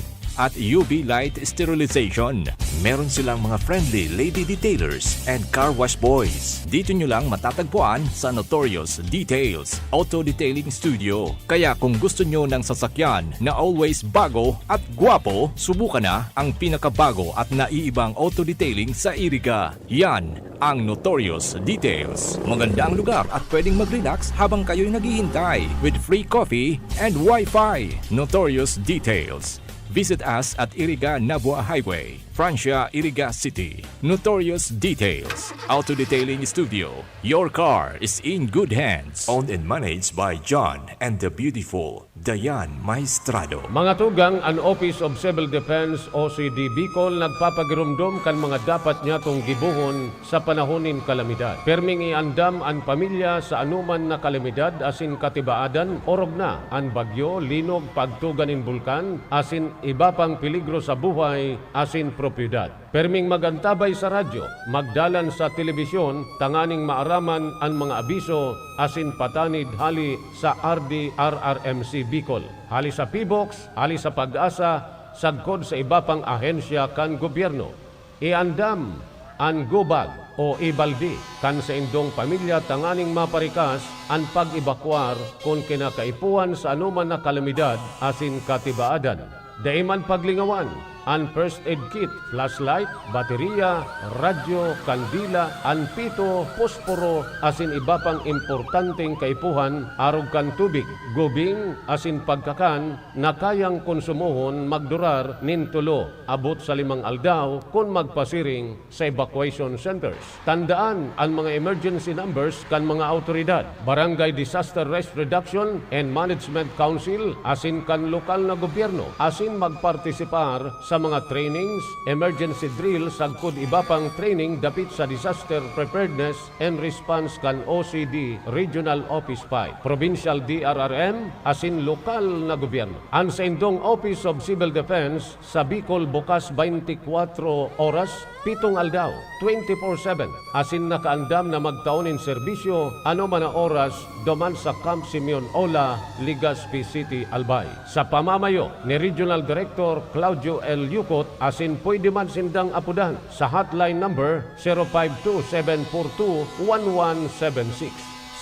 at UV light sterilization. Meron silang mga friendly lady detailers and car wash boys. Dito nyo lang matatagpuan sa Notorious Details Auto Detailing Studio. Kaya kung gusto nyo ng sasakyan na always bago at gwapo, subukan na ang pinakabago at naiibang auto detailing sa Iriga. Yan ang Notorious Details. Maganda ang lugar at pwedeng mag-relax habang kayo'y naghihintay with free coffee and Wi-Fi. Notorious Details. Visit us at Iriga Nabua Highway, Francia, Iriga City. Notorious Details Auto Detailing Studio. Your car is in good hands. Owned and managed by John and the beautiful Dayan Maestrado. Mga tugang, ang Office of Civil Defense OCD Bicol nagpapagirumdum kan mga dapat niya tong gibuhon sa panahonin kalamidad. Perming iandam ang pamilya sa anuman na kalamidad asin katibaadan, orog na ang bagyo, linog, pagtuganin bulkan, asin iba pang peligro sa buhay, asin propiedad. Perming magantabay sa radyo, magdalan sa telebisyon, tanganing maaraman ang mga abiso, asin patanid hali sa RDRRMC Bicol. Hali sa PBOX, hali sa Pag-asa, sagkod sa iba pang ahensya kan gobyerno. Iandam ang gubag o ibaldi kan sa indong pamilya tanganing maparikas ang pag-ibakwar kung kinakaipuan sa anuman na kalamidad asin katibaadan. Daiman paglingawan ang first aid kit, flashlight, baterya, radyo, kandila, anpito, posporo, asin iba pang importanteng kaipuhan, arog kan tubig, gubing, asin pagkakan, na kayang konsumohon magdurar nintulo, abot sa 5 aldaw kung magpasiring sa evacuation centers. Tandaan ang mga emergency numbers kan mga autoridad, Barangay Disaster Risk Reduction and Management Council, asin kan lokal na gobyerno, asin magpartisipar sa mga trainings, emergency drill, sagkod iba pang training dapit sa Disaster Preparedness and Response kan OCD Regional Office 5, Provincial DRRM, asin lokal na gobyerno. Ang sa indong Office of Civil Defense sa Bicol bukas 24 oras, 7 aldaw, 24/7, asin nakaandam na magtaonin serbisyo ano man na oras duman sa Camp Simeon Ola, Legazpi City, Albay. Sa pamamayo ni Regional Director Claudio L. Yucot, asin pwede man sindang apudan sa hotline number 052-742-1176.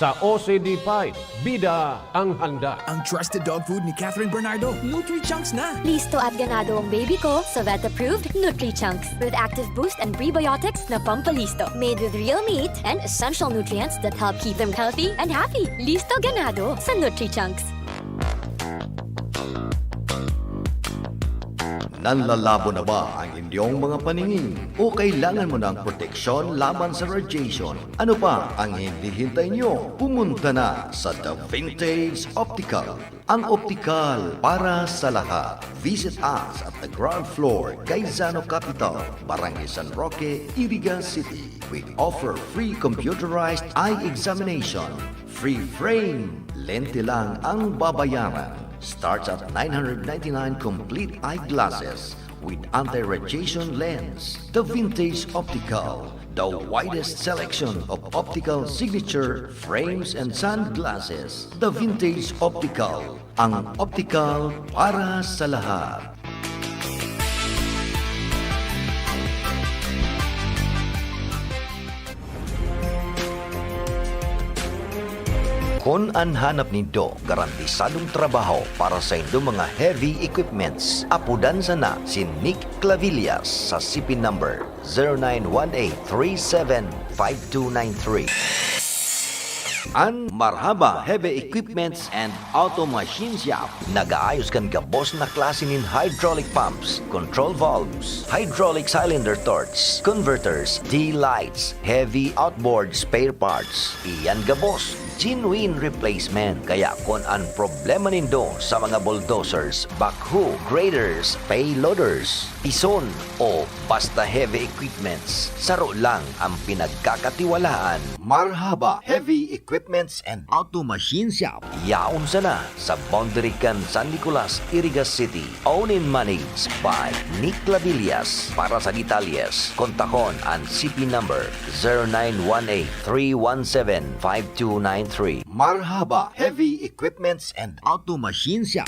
Sa OCD 5, bida ang handa. Ang trusted dog food ni Catherine Bernardo, Nutri-Chunks na. Listo at ganado ang baby ko sa vet-approved Nutri-Chunks with active boost and prebiotics na pampalisto. Made with real meat and essential nutrients that help keep them healthy and happy. Listo ganado sa Nutri-Chunks. Nanlalabo na ba ang inyong mga paningin? O kailangan mo ng proteksyon laban sa radiation? Ano pa ang hindi hintay nyo? Pumunta na sa The Vintage Optical. Ang optical para sa lahat. Visit us at the ground floor, Gaisano Capital, Barangay San Roque, Iriga City. We offer free computerized eye examination. Free frame. Lente lang ang babayaran. Starts at 999 complete eyeglasses with anti-radiation lens. The Vintage Optical, the widest selection of optical signature frames and sunglasses. The Vintage Optical, ang optical para sa lahat. Kung ang hanap ninyo garantisadong trabaho para sa inyong mga heavy equipments, apudan sana si Nick Clavillas sa CP number 0918-375293. Ang Marhaba Heavy Equipments and Auto Machine Shop. Nag-aayos kan gabos na klase nin hydraulic pumps, control valves, hydraulic cylinder torch, converters, D-lights, heavy outboard spare parts. Iyan gabos, genuine replacement. Kaya kung ang problema nindo sa mga bulldozers, backhoe, graders, payloaders, ison o basta heavy equipments, saro lang ang pinagkakatiwalaan. Marhaba Heavy Equipment Equipments and Auto Machine Shop. Yaon sana sa boundary kan San Nicolas, Iriga City. Owned and managed by Nick Lavillas. Para sa detalles, kontakon ang CP number 0918-317-5293. Marhaba Heavy Equipments and Auto Machine Shop.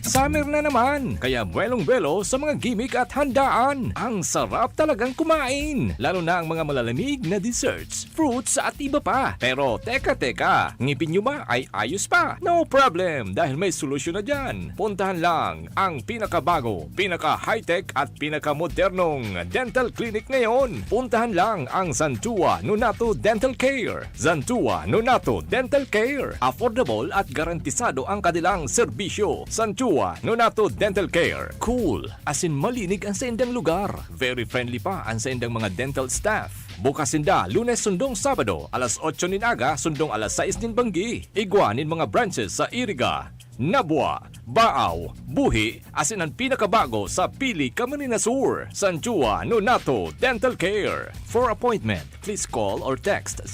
Summer na naman, kaya buwelong-buwelo sa mga gimmick at handaan. Ang sarap talagang kumain, lalo na ang mga malalamig na desserts, fruits at iba pa. Pero teka, ngipin nyo ba ay ayos pa? No problem, dahil may solusyon na dyan. Puntahan lang ang pinakabago, pinaka-high-tech at pinakamodernong dental clinic ngayon. Puntahan lang ang Zantua Nonato Dental Care. Zantua Nonato Dental Care. Affordable at garantisado ang kanilang serbisyo. Zantua Nonato Dental Care. Cool, as in malinig ang sa indang lugar. Very friendly pa ang sa indang mga dental staff. Bukas sinda Lunes sundong Sabado, alas 8 nin aga sundong alas 6 nin banggi. Igwanin mga branches sa Iriga, Nabua, Baaw, Buhi, asin ang pinakabago sa Pili, Camarines Sur. Zantua Nonato Dental Care. For appointment, please call or text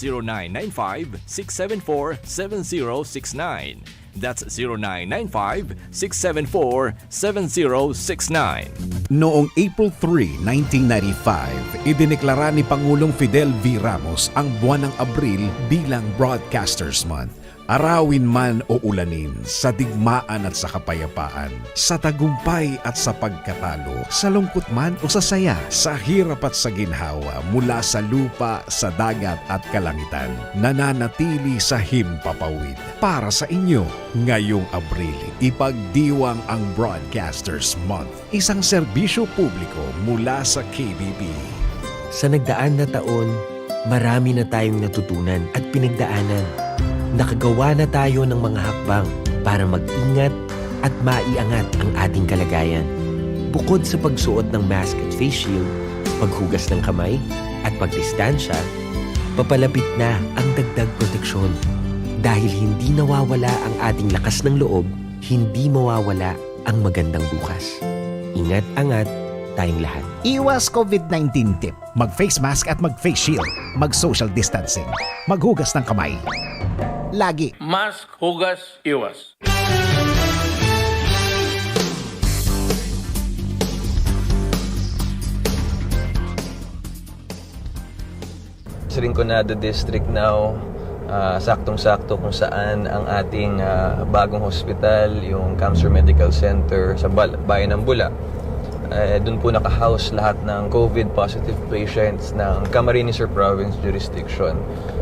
0995-674-7069. That's 0995-674-7069. Noong April 3, 1995, idineklara ni Pangulong Fidel V. Ramos ang buwan ng Abril bilang Broadcasters Month. Arawin man o ulanin, sa digmaan at sa kapayapaan, sa tagumpay at sa pagkatalo, sa lungkot man o sa saya, sa hirap at sa ginhawa, mula sa lupa, sa dagat at kalangitan, nananatili sa himpapawid. Para sa inyo, ngayong Abril, ipagdiwang ang Broadcasters Month, isang serbisyo publiko mula sa KBP. Sa nagdaan na taon, marami na tayong natutunan at pinagdaanan. Nakagawa na tayo ng mga hakbang para mag-ingat at maiangat ang ating kalagayan. Bukod sa pagsuot ng mask at face shield, paghugas ng kamay at pagdistansya, papalapit na ang dagdag proteksyon. Dahil hindi nawawala ang ating lakas ng loob, hindi mawawala ang magandang bukas. Ingat-angat tayong lahat. Iwas COVID-19 tip. Mag-face mask at mag-face shield. Mag-social distancing. Maghugas ng kamay. Lagi. Mask, hugas, iwas. Rinconado District now, saktong-sakto kung saan ang ating bagong hospital, yung Cancer Medical Center sa bayan ng Bula. Doon po naka-house lahat ng COVID-positive patients ng Camarines Sur Province Jurisdiction.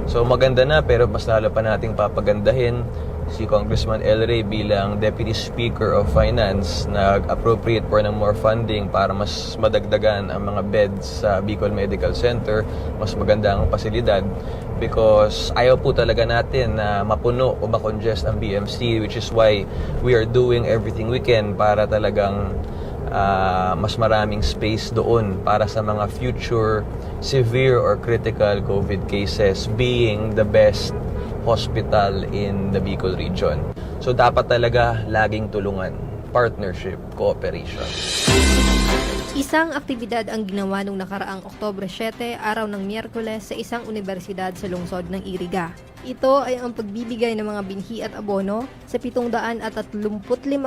So maganda na, pero mas lalo pa nating papagandahin si Congressman El Rey bilang Deputy Speaker of Finance, nag-appropriate for ng more funding para mas madagdagan ang mga beds sa Bicol Medical Center, mas maganda ang pasilidad, because ayaw po talaga natin na mapuno o makongest ang BMC, which is why we are doing everything we can para talagang mas maraming space doon para sa mga future severe or critical COVID cases, being the best hospital in the Bicol region. So dapat talaga laging tulungan, partnership, cooperation. Isang aktibidad ang ginawa nung nakaraang Oktubre 7, araw ng Miyerkules, sa isang universidad sa lungsod ng Iriga. Ito ay ang pagbibigay ng mga binhi at abono sa 735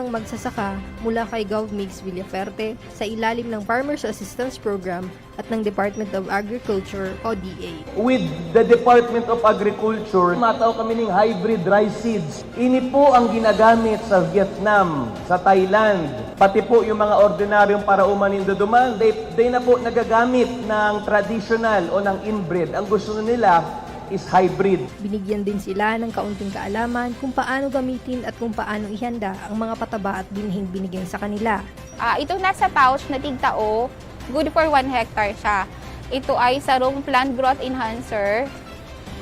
magsasaka mula kay GovMix Villaferte sa ilalim ng Farmers Assistance Program at ng Department of Agriculture o DA. With the Department of Agriculture, mataw kami ng hybrid rice seeds. Ini po ang ginagamit sa Vietnam, sa Thailand, pati po yung mga ordinaryong para umanindoduman, they na po nagagamit ng traditional o ng inbred. Ang gusto nila is hybrid. Binigyan din sila ng kaunting kaalaman kung paano gamitin at kung paano ihanda ang mga pataba at binhing binigay sa kanila. Ito nasa pouch na tigtao, good for 1 hectare siya. Ito ay sarong plant growth enhancer.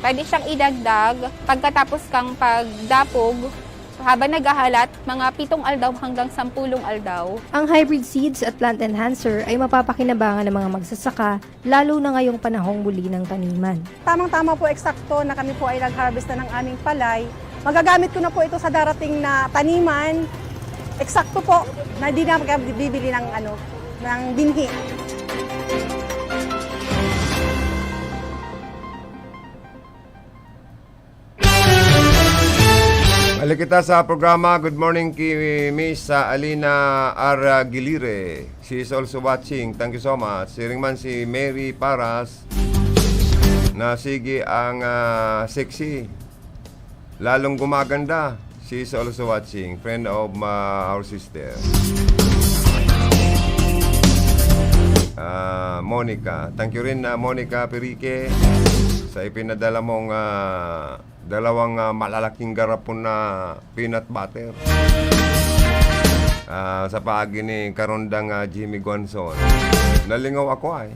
Pwede siyang idagdag pagkatapos kang pagdapog, habang naghahalat, mga 7 aldaw hanggang 10 aldaw. Ang hybrid seeds at plant enhancer ay mapapakinabangan ng mga magsasaka, lalo na ngayong panahong muli ng taniman. Tamang-tama po, eksakto na kami po ay nag-harvest na ng aming palay. Magagamit ko na po ito sa darating na taniman. Eksakto po, na di na bibili ng binhi. Balik kita sa programa. Good morning kay Miss Alina Aragilire. She is also watching. Thank you so much. Si man si Mary Paras na sige ang sexy. Lalong gumaganda. She is also watching. Friend of our sister. Monica. Thank you rin Monica Perique sa ipinadala mong dalawang malalaking garapon na peanut butter sa paagi ni Karondang Jimmy Guanzon. Nalingaw ako ay.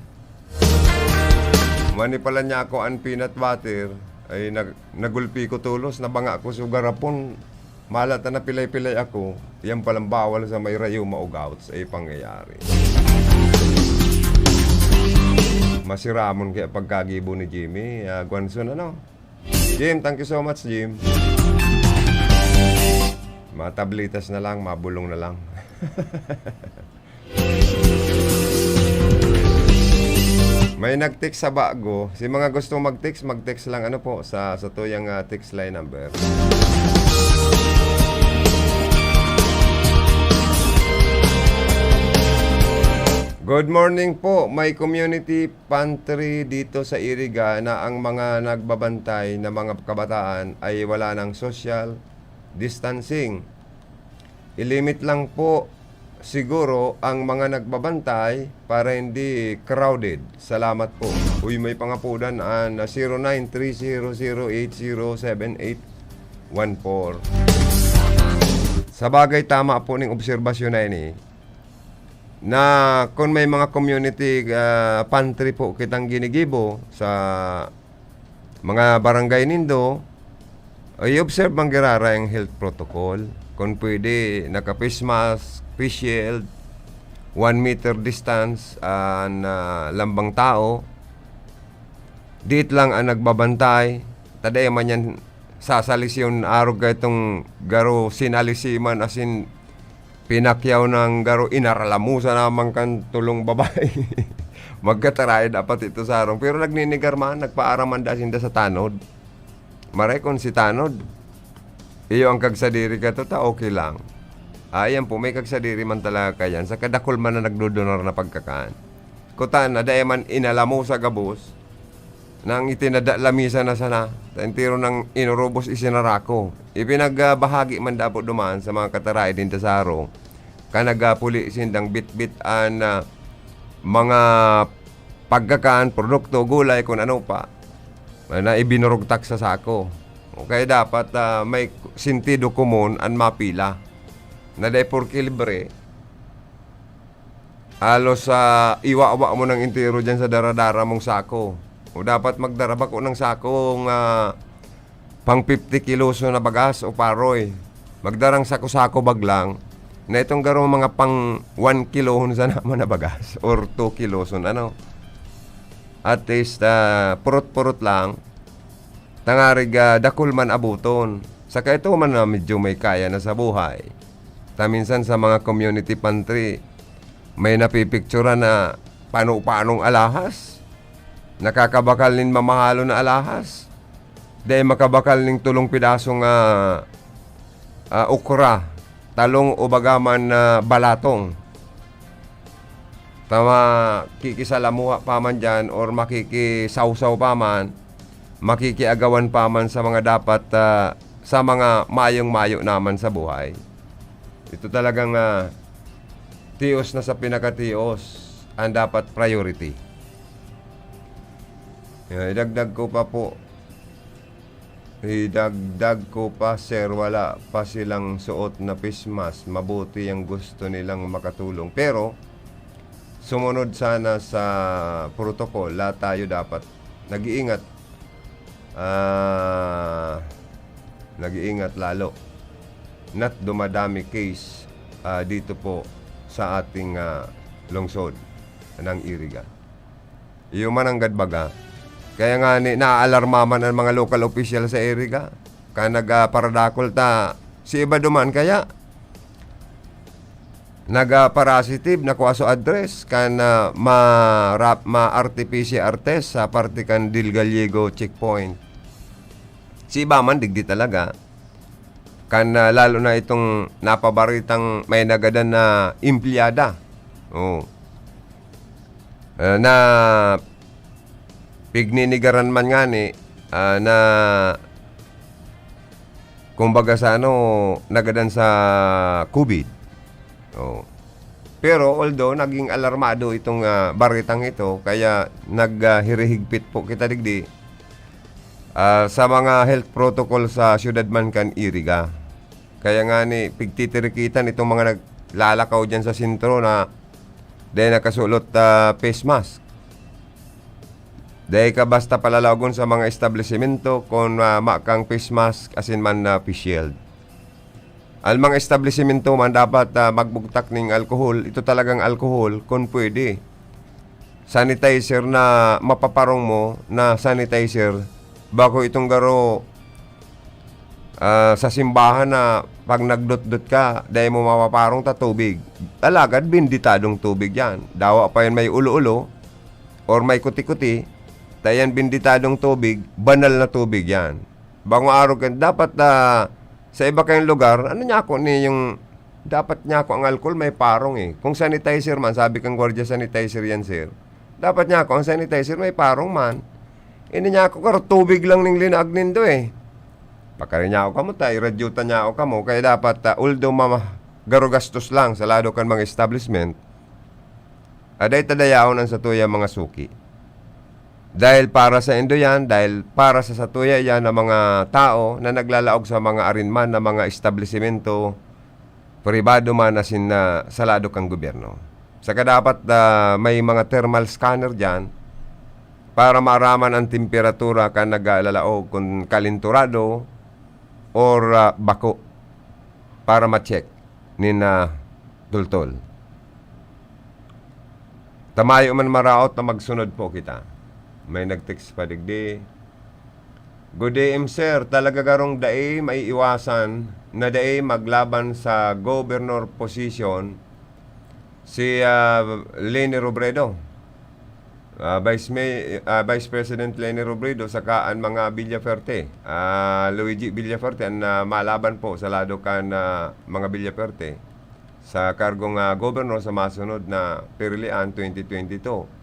Mani pala niya ako ang peanut butter ay nagulpi ko tulos, nabanga ako sa garapon. Malata na pilay-pilay ako. Yan palang bawal sa may rayuma o gouts ay pangyayari. Masiramon kaya pagkagibo ni Jimmy Guanzon, ano? Jim, thank you so much, Jim. Matablitas na lang, mabulong na lang. May nag-text sa bago. Si mga gustong mag-text lang ano po sa tuyang text line number. Good morning po. May community pantry dito sa Iriga na ang mga nagbabantay na mga kabataan ay wala ng social distancing. Ilimit lang po siguro ang mga nagbabantay para hindi crowded. Salamat po. Uy, may pangapudan na 0930080714. Sa bagay, tama po ng obserbasyon na ini. Na kung may mga community pantry po kitang ginigibo sa mga barangay nindo, i-observe mang girara ang health protocol. Kung pwede, naka-face mask, face shield, 1 meter distance, lambang tao. Dit lang ang nagbabantay. Taday man yan sasalisyon arog itong garo sinalisiman asin pinakyaw ng garo inaralamusa naman kan tulong babae. Magkataray dapat ito sa arong. Pero nagninigar man, nagpaaraman dasin da sa tanod. Marekon si tanod. Iyo ang kagsadiri ka to, okay lang. Ayan po, may kagsadiri man talaga yan. Sa kadakol man na nagdodonor na pagkakaan. Kutan na dahil man inalamusa gabos, nang itinadalamisa na sana, tiro ng inurubos isinarako. Ipinagbahagi man dapat dumaan sa mga kataray din sa arong. Kanagapuli sindang bit-bit mga pagkakaan, produkto, gulay, kung ano pa, na ibinurugtak sa sako. Okay, dapat may sentido komon ang mapila. Na dahil porke libre, alos iwa-awa mo ng intiro dyan sa daradara mong sako. O dapat magdarabak ko ng sakong pang 50 kilos na bagas o paroy. Magdarang sako-sako baglang na itong garo mga pang 1 kilo sa naman na bagas or 2 kilos ano. At least purot-purot lang tangarig dakul man abuton. Saka ito man na medyo may kaya na sa buhay. Minsan sa mga community pantry may napipictura na paano-panong alahas. Nakakabakal nin mamahalo na alahas. Dahil makabakal ning tulong pidasong okra, talong o bagaman na balatong. Tama, kikisalamuha pa man dyan or makikisawsaw pa man, makikiagawan pa man sa mga dapat sa mga mayong-mayo naman sa buhay. Ito talagang tios na sa pinakatios ang dapat priority. Idagdag ko pa po. Idagdag ko pa, sir, wala pa silang suot na face mask. Mabuti ang gusto nilang makatulong. Pero, sumunod sana sa protocol. Lahat tayo dapat nag-iingat. Nag-iingat lalo. Not dumadami case dito po sa ating lungsod ng Iriga. Iyo man ang gadbaga. Kaya nga naaalarma man ang mga local official sa Iriga. Kaya nagparadakol ta si iba duman kaya nagparasitive na kuwaso address kan ma-RT-PCR test sa parte kan Del Gallego checkpoint. Si iba man digdi talaga. kan lalo na itong napabaritang may nagadan na empleyada. Na pigninigaran man nga ni na kumbaga sa nagadan sa COVID. Pero although naging alarmado itong baritang ito, kaya naghirihigpit po kita digdi sa mga health protocol sa Syudad man kan Iriga. Kaya nga ni pigtitirikitan itong mga naglalakaw dyan sa sentro na dahil nakasulot face mask. Dahil ka basta palalagon sa mga establishmento kung makang face mask asin man na face shield. Ang mga establishmento man dapat magbugtak ng alkohol. Ito talagang alkohol kung pwede. Sanitizer na mapaparong mo na sanitizer bako itong garo sa simbahan na pag nagdot-dot ka, dahil mo mapaparong ta tubig. Alagad, binditadong tubig yan. Dawa pa yan may ulo-ulo or may kuti-kuti, tayan binditadong tubig, banal na tubig yan. Bango araw ka, dapat sa iba kayong lugar, ano niya ako ni yung, dapat niya ako ang alcohol may parong eh. Kung sanitizer man, sabi kang gwardiya sanitizer yan sir, dapat niya ako ang sanitizer may parong man. Ini niya ako karo tubig lang ning linag nindo eh. Pagkarin niya ako kamo tayo, radyutan niya ako kamo, kaya dapat although garo gastos lang sa lado kan mga establishment, aday tadayaon ang satuya mga suki. Dahil para sa indo yan, dahil para sa satuya yan ng mga tao na naglalaog sa mga arinman na mga establishmento, pribado man na sa lado kang gobyerno. Saka dapat may mga thermal scanner dyan para maaraman ang temperatura ka naglalaog kung kalinturado or bako para ma-check ni na tultol. Tamayo man maraot na magsunod po kita. May nag-text pa digdi. Good day, sir. Talaga garong dae may iwasan na dae maglaban sa governor position si Leni Robredo. Vice President Leni Robredo saka ang mga Villaferte. Luigi Villaferte ang malaban po sa lado kan mga Villaferte sa kargong governor sa masunod na pilihan 2022.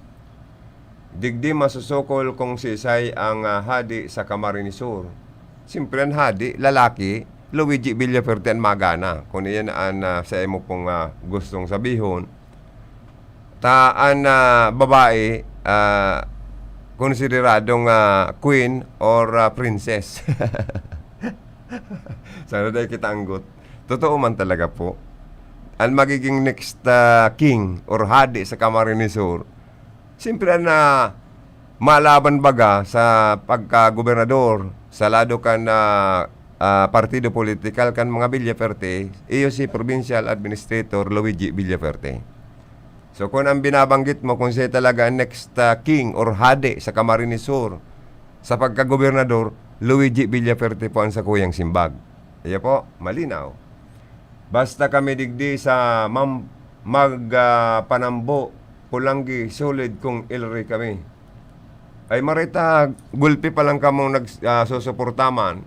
Digdi masusukol kung si Isay ang hadi sa Camarines Sur. Siyempre ang hadi, lalaki, Luigi Villaferte ang magana. Kung iyan ang sa imo pong gustong sabihon. Taan babae, konsideradong queen or princess. Sana dahil kita anggot. Totoo man talaga po. Ang magiging next king or hadi sa Camarines Sur, siyempre na malaban baga sa pagka-gobernador sa lado kan partido political kan mga Villaferte, iyo si Provincial Administrator Luigi Villaferte. So kung ang binabanggit mo kung siya talaga next king or hade sa Camarines Sur sa pagka-gobernador, Luigi Villaferte po ang sakuyang simbag. Iya po, malinaw. Basta kami digdi sa magpanambo Pulanggi, solid kung ilri kami. Ay marita, gulpi pa lang kamong nagsusuportaman.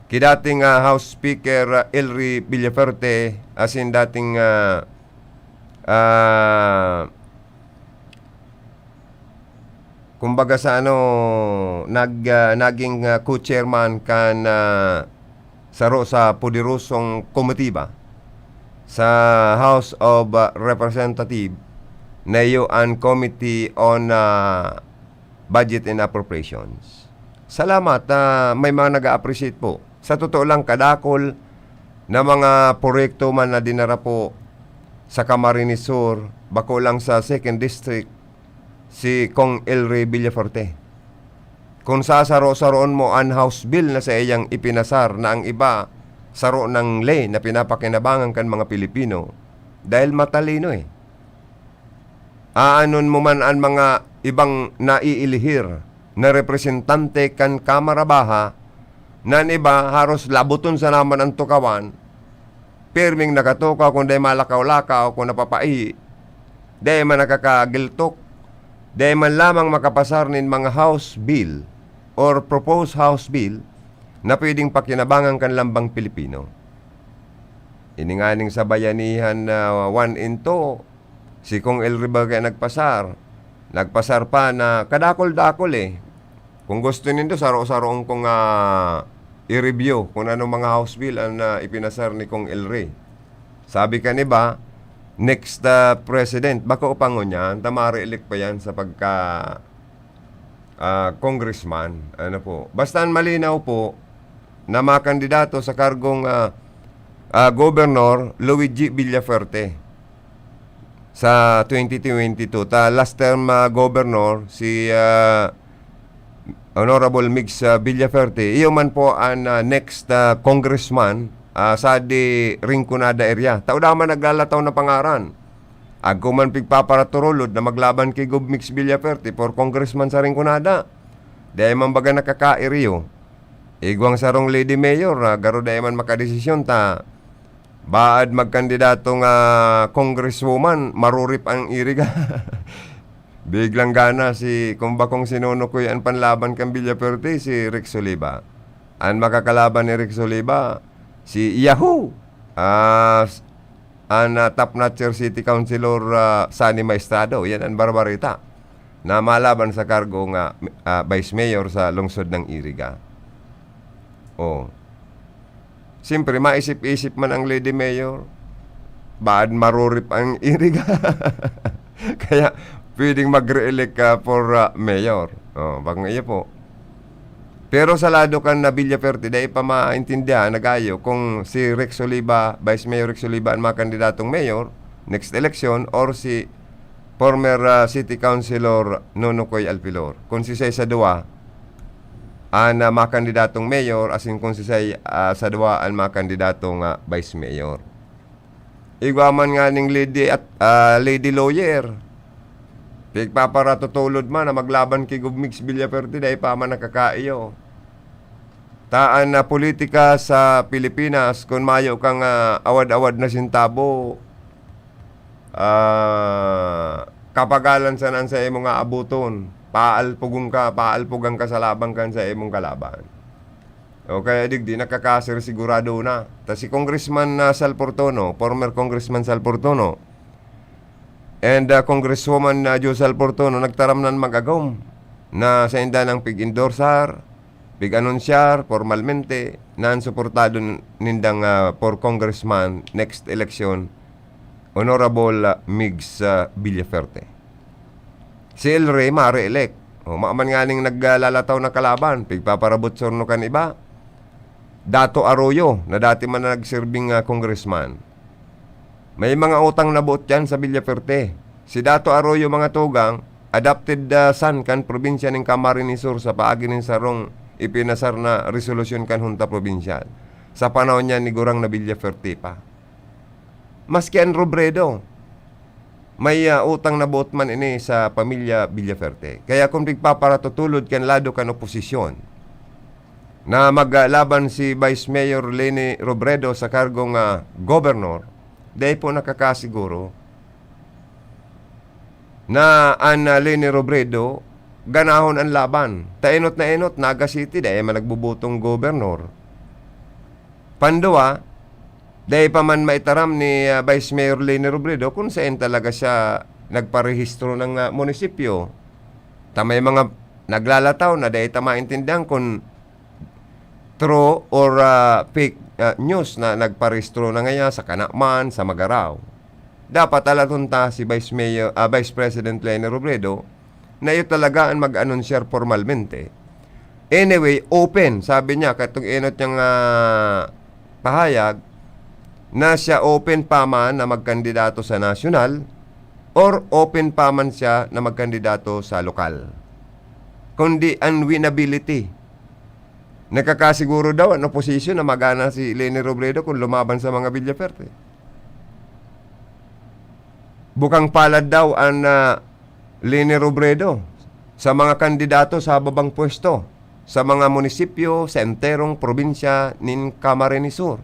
Kidating House Speaker Elry Villaferte, as in dating kumbaga sa naging co-chairman kan saro sa poderosong komitiba sa House of Representatives na ang Committee on Budget and Appropriations. Salamat, may mga nag-a-appreciate po. Sa totoo lang, kadakol na mga proyekto man na dinara po sa Camarines Sur, bako lang sa 2nd District, si Kong Elry Villaferte. Kung sasaro-saroon mo ang House Bill na sa iyang ipinasar na ang iba, saro ng lay na pinapakinabangan kan mga Pilipino, dahil matalino aanon mo man ang mga ibang naiilihir na representante kan Kamara Baha na iba haros labuton sa naman ang tukawan pirming nakatuka kung day malakaw-lakaw kung napapai day man nakakagiltok day man lamang makapasar nin mga House Bill or proposed House Bill na pwedeng pakinabangan kan lambang Pilipino. Ininganing sa bayanihan na 1 in 2, si Kong El Ribaga nagpasar pa na kadakol-dakol Kung gusto nindo, saro-saroong kong i-review kung ano mga house bill ang ipinasar ni Kong El Rey. Sabi ka ni ba, next president, baka upangon niya, tamari-elect pa yan sa pagka congressman. Ano po. Basta malinaw po na mga kandidato sa kargong Governor Luigi Villafuerte sa 2022. Last term governor si Honorable Mix Villafuerte. Iyo man po ang next congressman sa di Rinconada area. Tao naman naglalataw na pangaran. Agko man pigpaparatulod na maglaban kay Gov Mix Villafuerte for congressman sa Rinconada. Dahil man baga nakakairiyo. Igwang sarong lady mayor, garo dahil man makadesisyon ta. Baad magkandidatong congresswoman, marurip ang iriga. Biglang gana si kumbakong sinunukoy ang panlaban kang Villafuerte, si Rex Oliva. Ang makakalaban ni Rex Oliva, si Yahoo! Ang top-notcher City Councilor Sani Maestrado. Yan ang barbarita na malaban sa kargo nga Vice Mayor sa lungsod ng Iriga. Siyempre, maisip-isip man ang Lady Mayor. Baad marurip ang Iriga. Kaya, pwedeng mag-re-elect for mayor. Bakang iya po. Pero sa lado kan na Villafuerte, dahil pa maintindihan, nagayo, kung si Rex Oliva, Vice Mayor Rex Oliva, ang mga kandidatong mayor, next election, or si former City Councilor Nonocoy Alpilor. Kung si Say sa dua, ang mga kandidatong mayor, asin kung si Say sa dua, ang mga kandidatong Vice Mayor. Igwaman nga ning lady at lady lawyer. Pagpaparatutulod man na maglaban kay Gov Mix Villafuerte dahil pa man nakakaiyo. Taan na politika sa Pilipinas, kung mayo kang awad-awad na sintabo, kapagalan sa nan sa imong abuton, paalpugang ka sa labang kan sa imong kalaban. O kaya digdi, nakakasir sigurado na. Ta si Congressman Sal Portono, former Congressman Sal Portono, and Congresswoman Josal Portono nagtaramnan magagom na sa inda ng pig-endorsar, pig-anunsyar formalmente na suportado nindang for congressman next election Honorable Migs Villafuerte. Si El Rey ma-re-elect. Maaman nga ning naglalataw na kalaban, pigpaparabot sorno kan iba. Dato Arroyo na dati man na nagsirbing congressman. May mga utang na buot yan sa Villafuerte. Si Dato Arroyo mga tugang, adopted son kan probinsya ng Camarines Sur sa paagi ng sarong ipinasar na resolusyon kan Hunta Provincial. Sa panahon niya ni Gurang na Villafuerte pa. Maski ang Robredo, may utang na buot man ini sa pamilya Villafuerte. Kaya kung pigpaparatutulod kan lado kan oposisyon, na maglaban si Vice Mayor Leni Robredo sa kargong governor, dahil po nakakasiguro na ang Leni Robredo ganahon ang laban. Tainot na enot, Naga City, dahil managbubutong governor. Pandawa, dahil pa man maitaram ni Vice Mayor Leni Robredo kung saan talaga siya nagparehistro ng munisipyo. Tamay mga naglalataw na dahil maintindihan kung true or fake news na nagparehistro na ngayon sa Kanakman, sa Magaraw. Dapat alatunta si Vice President Leni Robredo na ito talaga ang mag-anunsyar formalmente. Anyway, open, sabi niya, katong inot niyang pahayag, na siya open pa man na magkandidato sa national or open pa man siya na magkandidato sa lokal. Kundi unwinnability. Nakakasiguro daw ang opposition na magana si Leni Robredo kung lumaban sa mga Villafuerte. Bukang palad daw ang Leni Robredo sa mga kandidato sa babang pwesto sa mga munisipyo sa enterong probinsya ng Camarines Sur.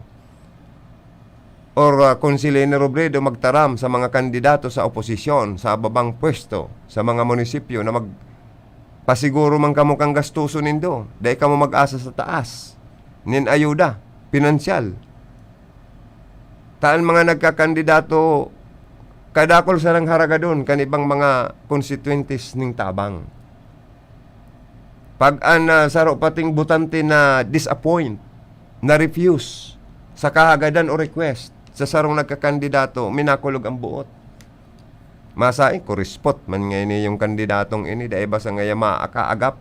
Or kung si Leni Robredo magtaram sa mga kandidato sa oposisyon sa babang pwesto sa mga munisipyo na pasiguro man kamo kang gastuso nindo dahil kamo mag-asa sa taas. nin ayuda, pinansyal. Taan mga nagkakandidato, kadakol sa nang haragadon, kan ibang mga constituencies ning tabang. Pag saro pating butante na disappoint, na refuse sa kahagadan o request sa sarong nagkakandidato, minakulog ang buot. Masay, kurispot man ngayon yung kandidatong ini, dahil ba sa ngaya maakaagap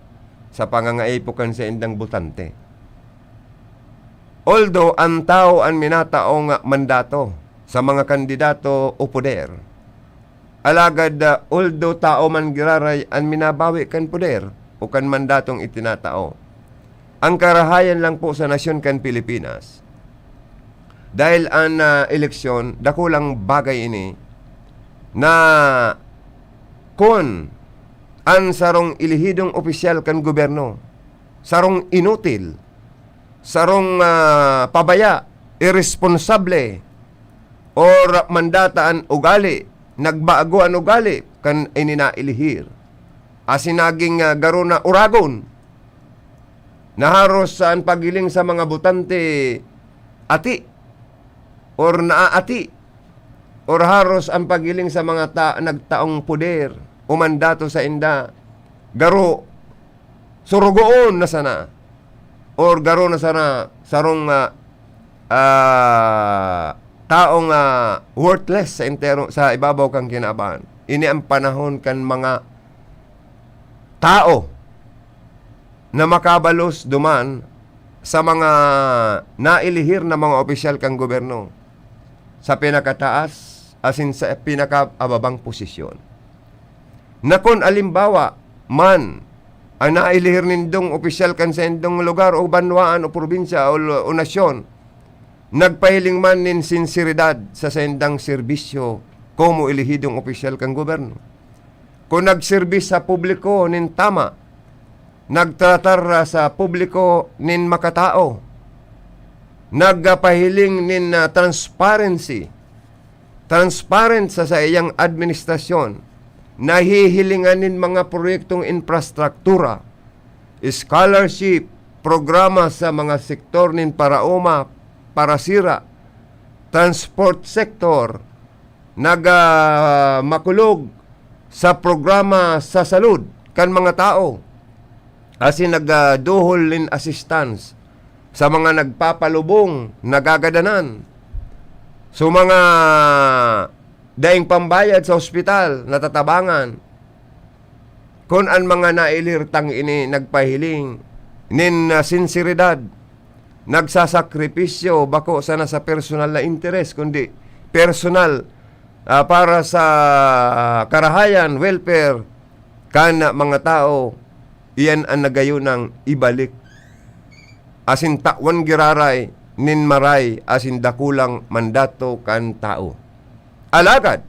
sa pangangaipukan sa indang butante. Although ang tao ang minataong mandato sa mga kandidato o poder, alagad although tao man giraray ang minabawi kan poder o kan mandatong itinatao, ang karahayan lang po sa nasyon kan Pilipinas, dahil ang eleksyon, dakulang bagay ini, na kung ang sarong ilihidong opisyal kan gobyerno, sarong inutil, sarong pabaya, irresponsable, or mandataan ugali, nagbago ang ugali, kan ininailihir, asinaging garo na uragon, naharos saan pagiling sa mga butante ati or naaati or haros ang pagiling sa mga nagtaong puder o mandato sa inda garo surugoon na sana or garo na sana sarong taong worthless sa intero sa ibabaw kang kinaban. Ini ang panahon kan mga tao na makabalos duman sa mga nailihir na mga opisyal kang gobyerno sa pinakataas asin sa pinakaababang posisyon. Na kung alimbawa man ang nailihir nindong opisyal kan sa indong lugar o banwaan o probinsya o nasyon, nagpahiling man nin sinseridad sa sendang serbisyo komo ilihidong opisyal kang gobyerno. Kung nagserbis sa publiko nin tama, nagtratar sa publiko nin makatao, nagpahiling nin transparent sa iyang administrasyon, nahihilingan nin mga proyektong infrastruktura, scholarship, programa sa mga sektor nin parauma, parasira, transport sector, makulog sa programa sa salud kan mga tao, asin nagduhol nin assistance sa mga nagpapalubong, nagagadanan, so mga daing pambayad sa ospital, natatabangan. Kung ang mga nailirtang ini nagpahiling nin sinseridad, nagsasakripisyo bako sana sa personal na interes, kundi personal para sa karahayan, welfare kan mga tao, iyan ang nagayunang ibalik. Asin takwan giraray, nin maray, asin dakulang mandato kan tao. Alagad,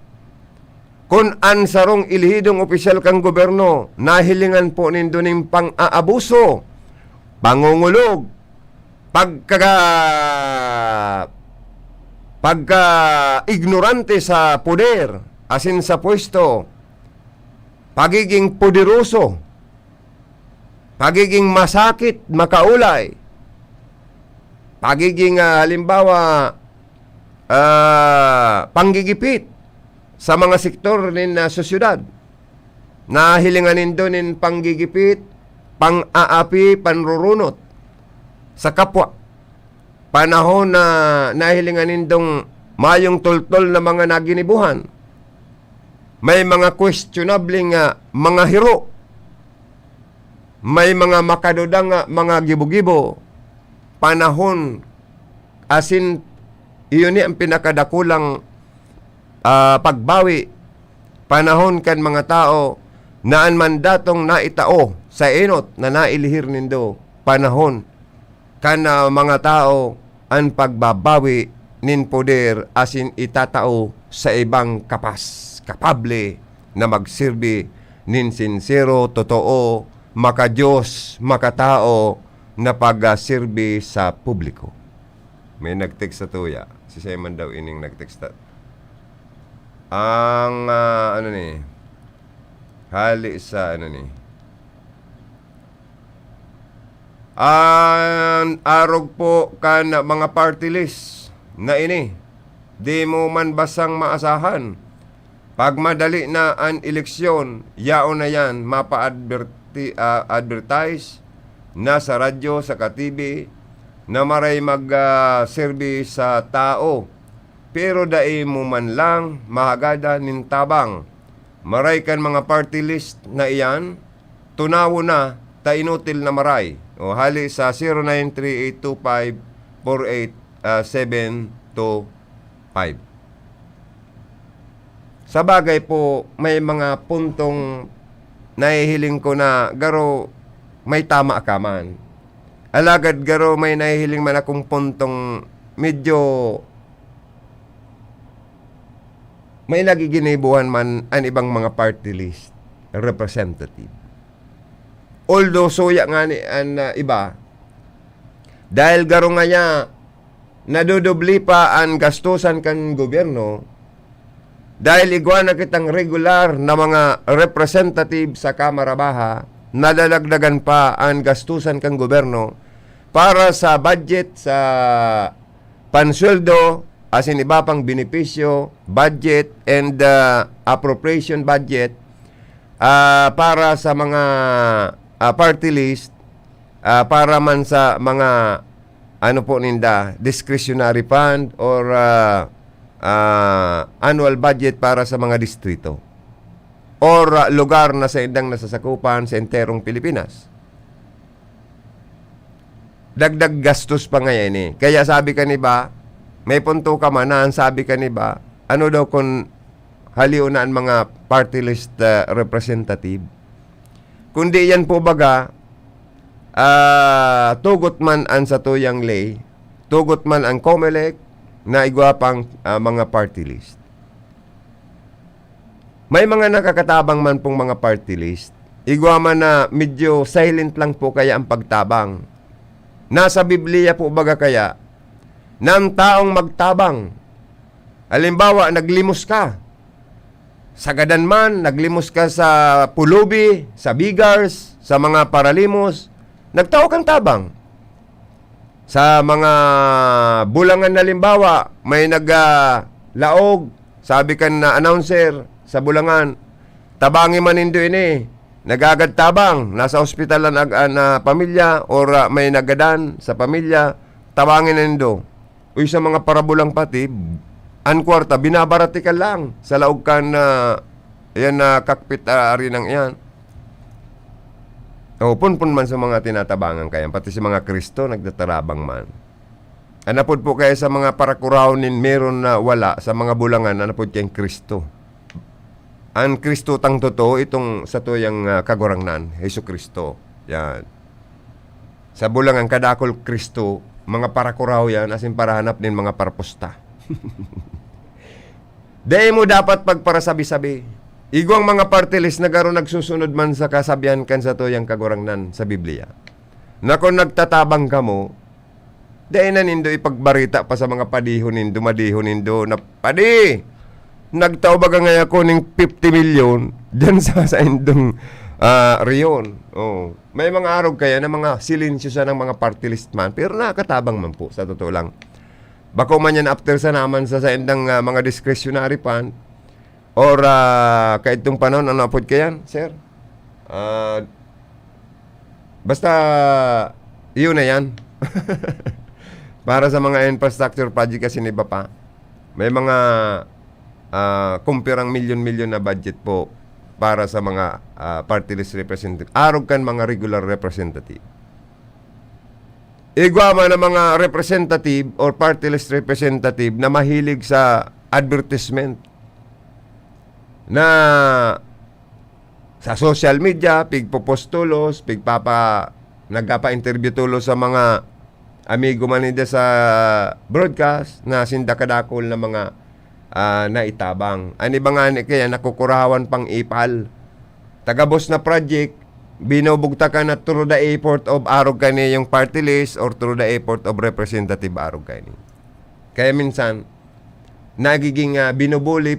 kung an sarong ilihidong opisyal kang gobyerno, nahilingan po nindo ning pang-aabuso, pangungulog, pagka-ignorante sa poder, asin sa pwesto, pagiging poderoso, pagiging masakit, makaulay, pagiging halimbawa panggigipit sa mga sektor nin sosyudad, nahilinganin doon nin panggigipit, pang-aapi, panrurunot sa kapwa, panahon na nahilinganin dong mayong tultol na mga naginibuhan, may mga questionable mga hiro, may mga makadudang mga gibo-gibo, panahon asin iyon ni ang pinakadakulang pagbawi, panahon kan mga tao na ang mandatong naitao sa enot na nailihir nindo, panahon kan mga tao ang pagbabawi nin poder asin itatao sa ibang kapable na magsilbi nin sincero, totoo, makadiyos, makatao na pagsilbi sa publiko. May nag-text sa tuya. Si Simon daw ining nag-text. Ang hali sa Arog po kan mga party list na ini. Di mo man basang maasahan. Pag madali na ang eleksyon, yaon na yan, mapa-advertise na sa radyo, sa ka-TV, na maray mag-service sa tao. Pero dai mo man lang mahagada nin tabang. Maray kan mga party list na iyan, tunawo na, ta inutil na maray. O hali sa 0938254875. Sa bagay po, may mga puntong nahihiling ko na garo may tama ka man. Alagad garo may nahihiling man akong puntong medyo may nagiginibuhan man ang ibang mga party list representative. Although suya nga ni ang iba, dahil garo nga niya nadudubli pa ang gastusan kan gobyerno, dahil igwa na kitang regular na mga representative sa Kamara Baha, nadalagdagan pa ang gastusan kang gobyerno para sa budget, sa pansweldo, as in iba pang benepisyo, budget, and appropriation budget para sa mga party list, para man sa mga ano po ninda, discretionary fund or annual budget para sa mga distrito or lugar na sa indang nasasakupan sa enterong Pilipinas. Dagdag gastos pa ngayon eh. Kaya sabi ka ni ba, may punto ka man na sabi ka ni ba, ano daw kung haliunaan mga party list representative? Kundi yan po baga, tugot man ang satuyang lay, tugot man ang COMELEC, na igwapang mga party list. May mga nakakatabang man pong mga party list. Igwa man na medyo silent lang po kaya ang pagtabang. Nasa Biblia po baga kaya, ng taong magtabang. Halimbawa, naglimos ka. Sagadan man, naglimos ka sa pulubi, sa bigars, sa mga paralimos. Nagtao kang tabang. Sa mga bulangan na limbawa, may naglaog, sabi kan na announcer sa bulangan, tabangi man nindo ini, nagagad tabang, nasa ospital na pamilya, or may nagadan sa pamilya, tabangin na nindo. Uy, sa mga parabulang pati, ang kwarta, binabarati ka lang sa laog kan yan na kakpit rin ng yan. O, punpun man sa mga tinatabangan kaya, pati sa mga Kristo, nagtatarabang man. Anapod po kaya sa mga parakuraunin, meron na wala sa mga bulangan, anapod kayang Kristo. Ang Kristo tang totoo, itong sa tuyang kagurangnan, Hesus Kristo. Yan. Sa bulangan, kadakol Kristo, mga parakuraw yan, asin para hanap din mga parapusta. Dahil mo dapat pagparasabi-sabi. Igwang mga party list na garo nagsusunod man sa kasabihan kan sa tuyang kagurangnan sa Biblia. Na kung nagtatabang ka mo, dahil na nindo ipagbarita pa sa mga padihon nindo, madihon nindo, na padi, nagtao baga nga ako ng 50 million dyan sa indong riyon. Oh. May mga araw kaya na mga silensyo sa ng mga party list man, pero nakatabang man po, sa totoo lang. Bako man yan after sa naman sa indang mga discretionary fund, or kahit itong panahon, ano apod ka yan, sir? Basta, yun na yan. Para sa mga infrastructure project kasi ni pa, may mga kumpirang milyon-milyon na budget po para sa mga party list representative. Arog kan mga regular representative. Igwa man ng mga representative or party list representative na mahilig sa advertisement, na sa social media, pigpopost tulos, nagpapa-interview tulos sa mga amigo man nila sa broadcast na sindakadakol na mga naitabang. Ani ba nga kaya nakukurawan pang ipal. Tagabos na project, binubugta ka na through the effort of arog ka ni yung party list or through the effort of representative arog ka ni. Kaya minsan, nagiging binubuli,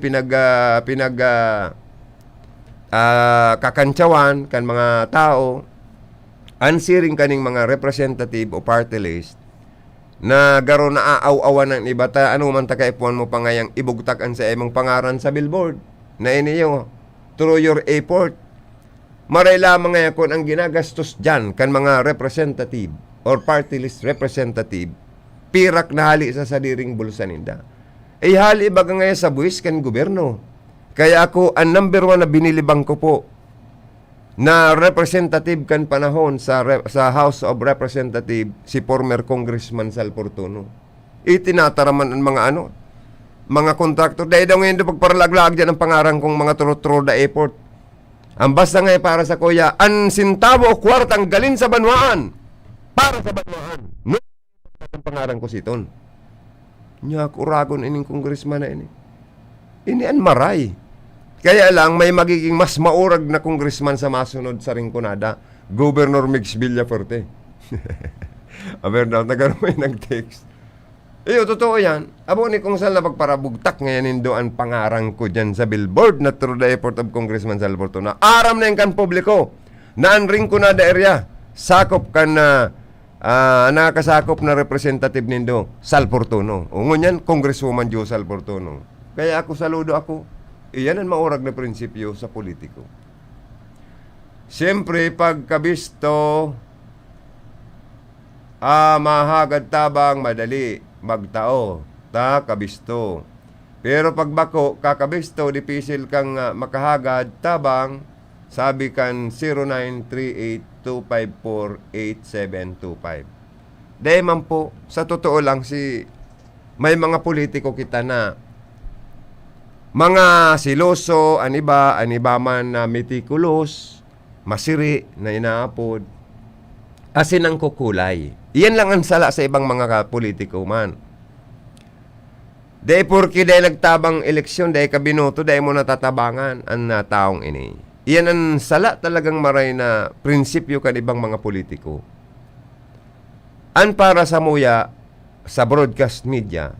kakantsawan kan mga tao, ansiring kaning mga representative o party list na garo na aaw-awan ng iba ta ano man ta kaipuan mo pangayang ibugtakan sa imong pangaran sa billboard na iniyo through your effort. Maray lamang ngayon kung ang ginagastos dyan kan mga representative or party list representative, pirak na hali sa sadiring bulsa ninda. Hali baga ngayon sa buwis kan gobyerno. Kaya ako, ang number 1 na binilibang ko po na representative kan panahon sa House of Representative, si former Congressman Sal Fortuno. Itinataraman ang mga kontraktor. Dahil daw ngayon pagparalaglag dyan ang pangarang kong mga turo-turo da airport. Ang basta ngayon para sa kuya, ang sintabo o kwartang galin sa banwaan. Para sa banwaan. No? Ang pangarang ko siton. Nyak, uragon ining congressman na ini. Ini ang maray. Kaya lang, may magiging mas maurag na congressman sa masunod sa Rinconada, Governor Mix Villafuerte. Aber daw, nagkaroon nag-text. Totoo yan. Abo ni kung saan na pagparabugtak ngayon nindo ang pangarang ko dyan sa billboard na through the effort of Congressman Sal Fortuno. Aram na yung kan publiko na ang Rinconada area, sakop kan na nakasakop na representative nindo, Sal Fortuno. O ngunyan, Congresswoman Jo Sal Fortuno. Kaya ako saludo ako. Iyan ang maurag na prinsipyo sa politiko. Siyempre, pagkabisto, mahagad tabang, madali, magtao, kabisto. Pero pagbako, kakabisto, dipisil kang makahagad tabang, sabi kan 0938-254-8725. Dahil man po, sa totoo lang, may mga politiko kita na mga siloso, aniba man na meticulous, masiri na inaapod, asin ang kukulay. Iyan lang ang sala sa ibang mga politiko man. Dahil porke dahil nagtabang eleksyon, dahil kabinoto, dahil mo natatabangan ang taong ini. Iyan ang sala talagang maray na prinsipyo kan ibang mga politiko. An para sa muya, sa broadcast media,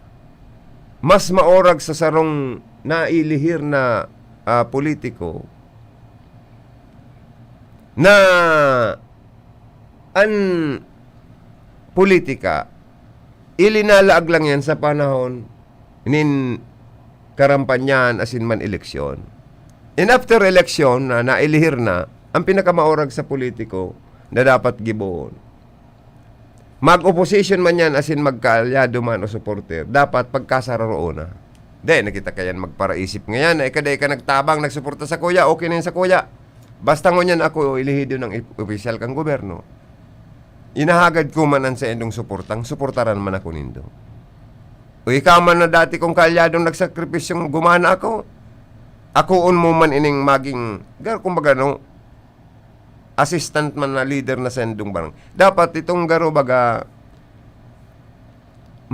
mas maorag sa sarong nailihir na politiko na ang politika ilinalaag lang yan sa panahon nin karampanyan asin man eleksyon. And after election na nailihir na, ang pinakamaorag sa politiko na dapat giboon, mag-opposition man yan asin magkaalyado man o supporter, dapat pagkasararoon na. Dahil nakita kayan magparaisip ngayon na ikaday ka nagtabang, nagsuporta sa kuya, okay na yun sa kuya. Basta ngunyan ako ilihido ng opisyal kang gobyerno. Inahagad ko man ang sa endong suportaran man ako nindo. O ikaw man na dati kong kaalyadong nagsakripisyong gumana ako, akoon mo man ining maging, kumbaga assistant man na leader na sa endong barang. Dapat itong garo baga,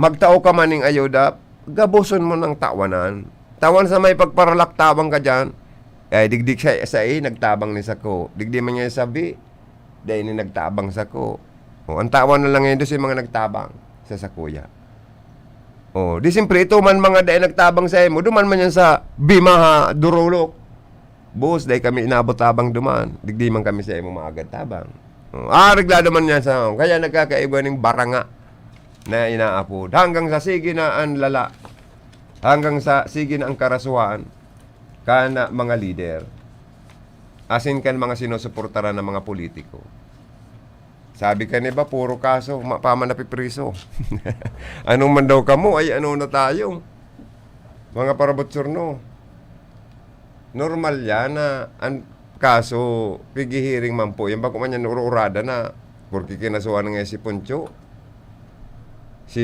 magtao ka man ning ayuda, gabuson mo ng tawanan. Tawan sa may pagparalaktabang ka dyan, digdig siya sa nagtabang ni Sako. Digdi man niya sabi, dahil ni nagtabang Sako. O, ang tawan na lang ngayon doon sa mga nagtabang sa Sakuya. O, di simpre ito man mga dahil nagtabang sa mo, duman man yan sa Bimaha, Durulok. Boss, dahil kami inabot tabang duman. Digdi man kami sa mo mga agad tabang. O, reglado man yan sa kaya nagkakaiba ng baranga na inaapod. Hanggang sa sige na ang lala. Hanggang sa sige na ang karasuhan kana mga leader. Asin kan mga sinusuportaran ng mga politiko. Sabi ka ba, puro kaso, paman na pipriso. Anong man daw ka mo, ay ano na tayo. Mga parabotsurno. Normal yan na ang kaso, pigihiring man po. Yan ba kung man yan ururada na, porque kinasuhan nga si Poncho. Si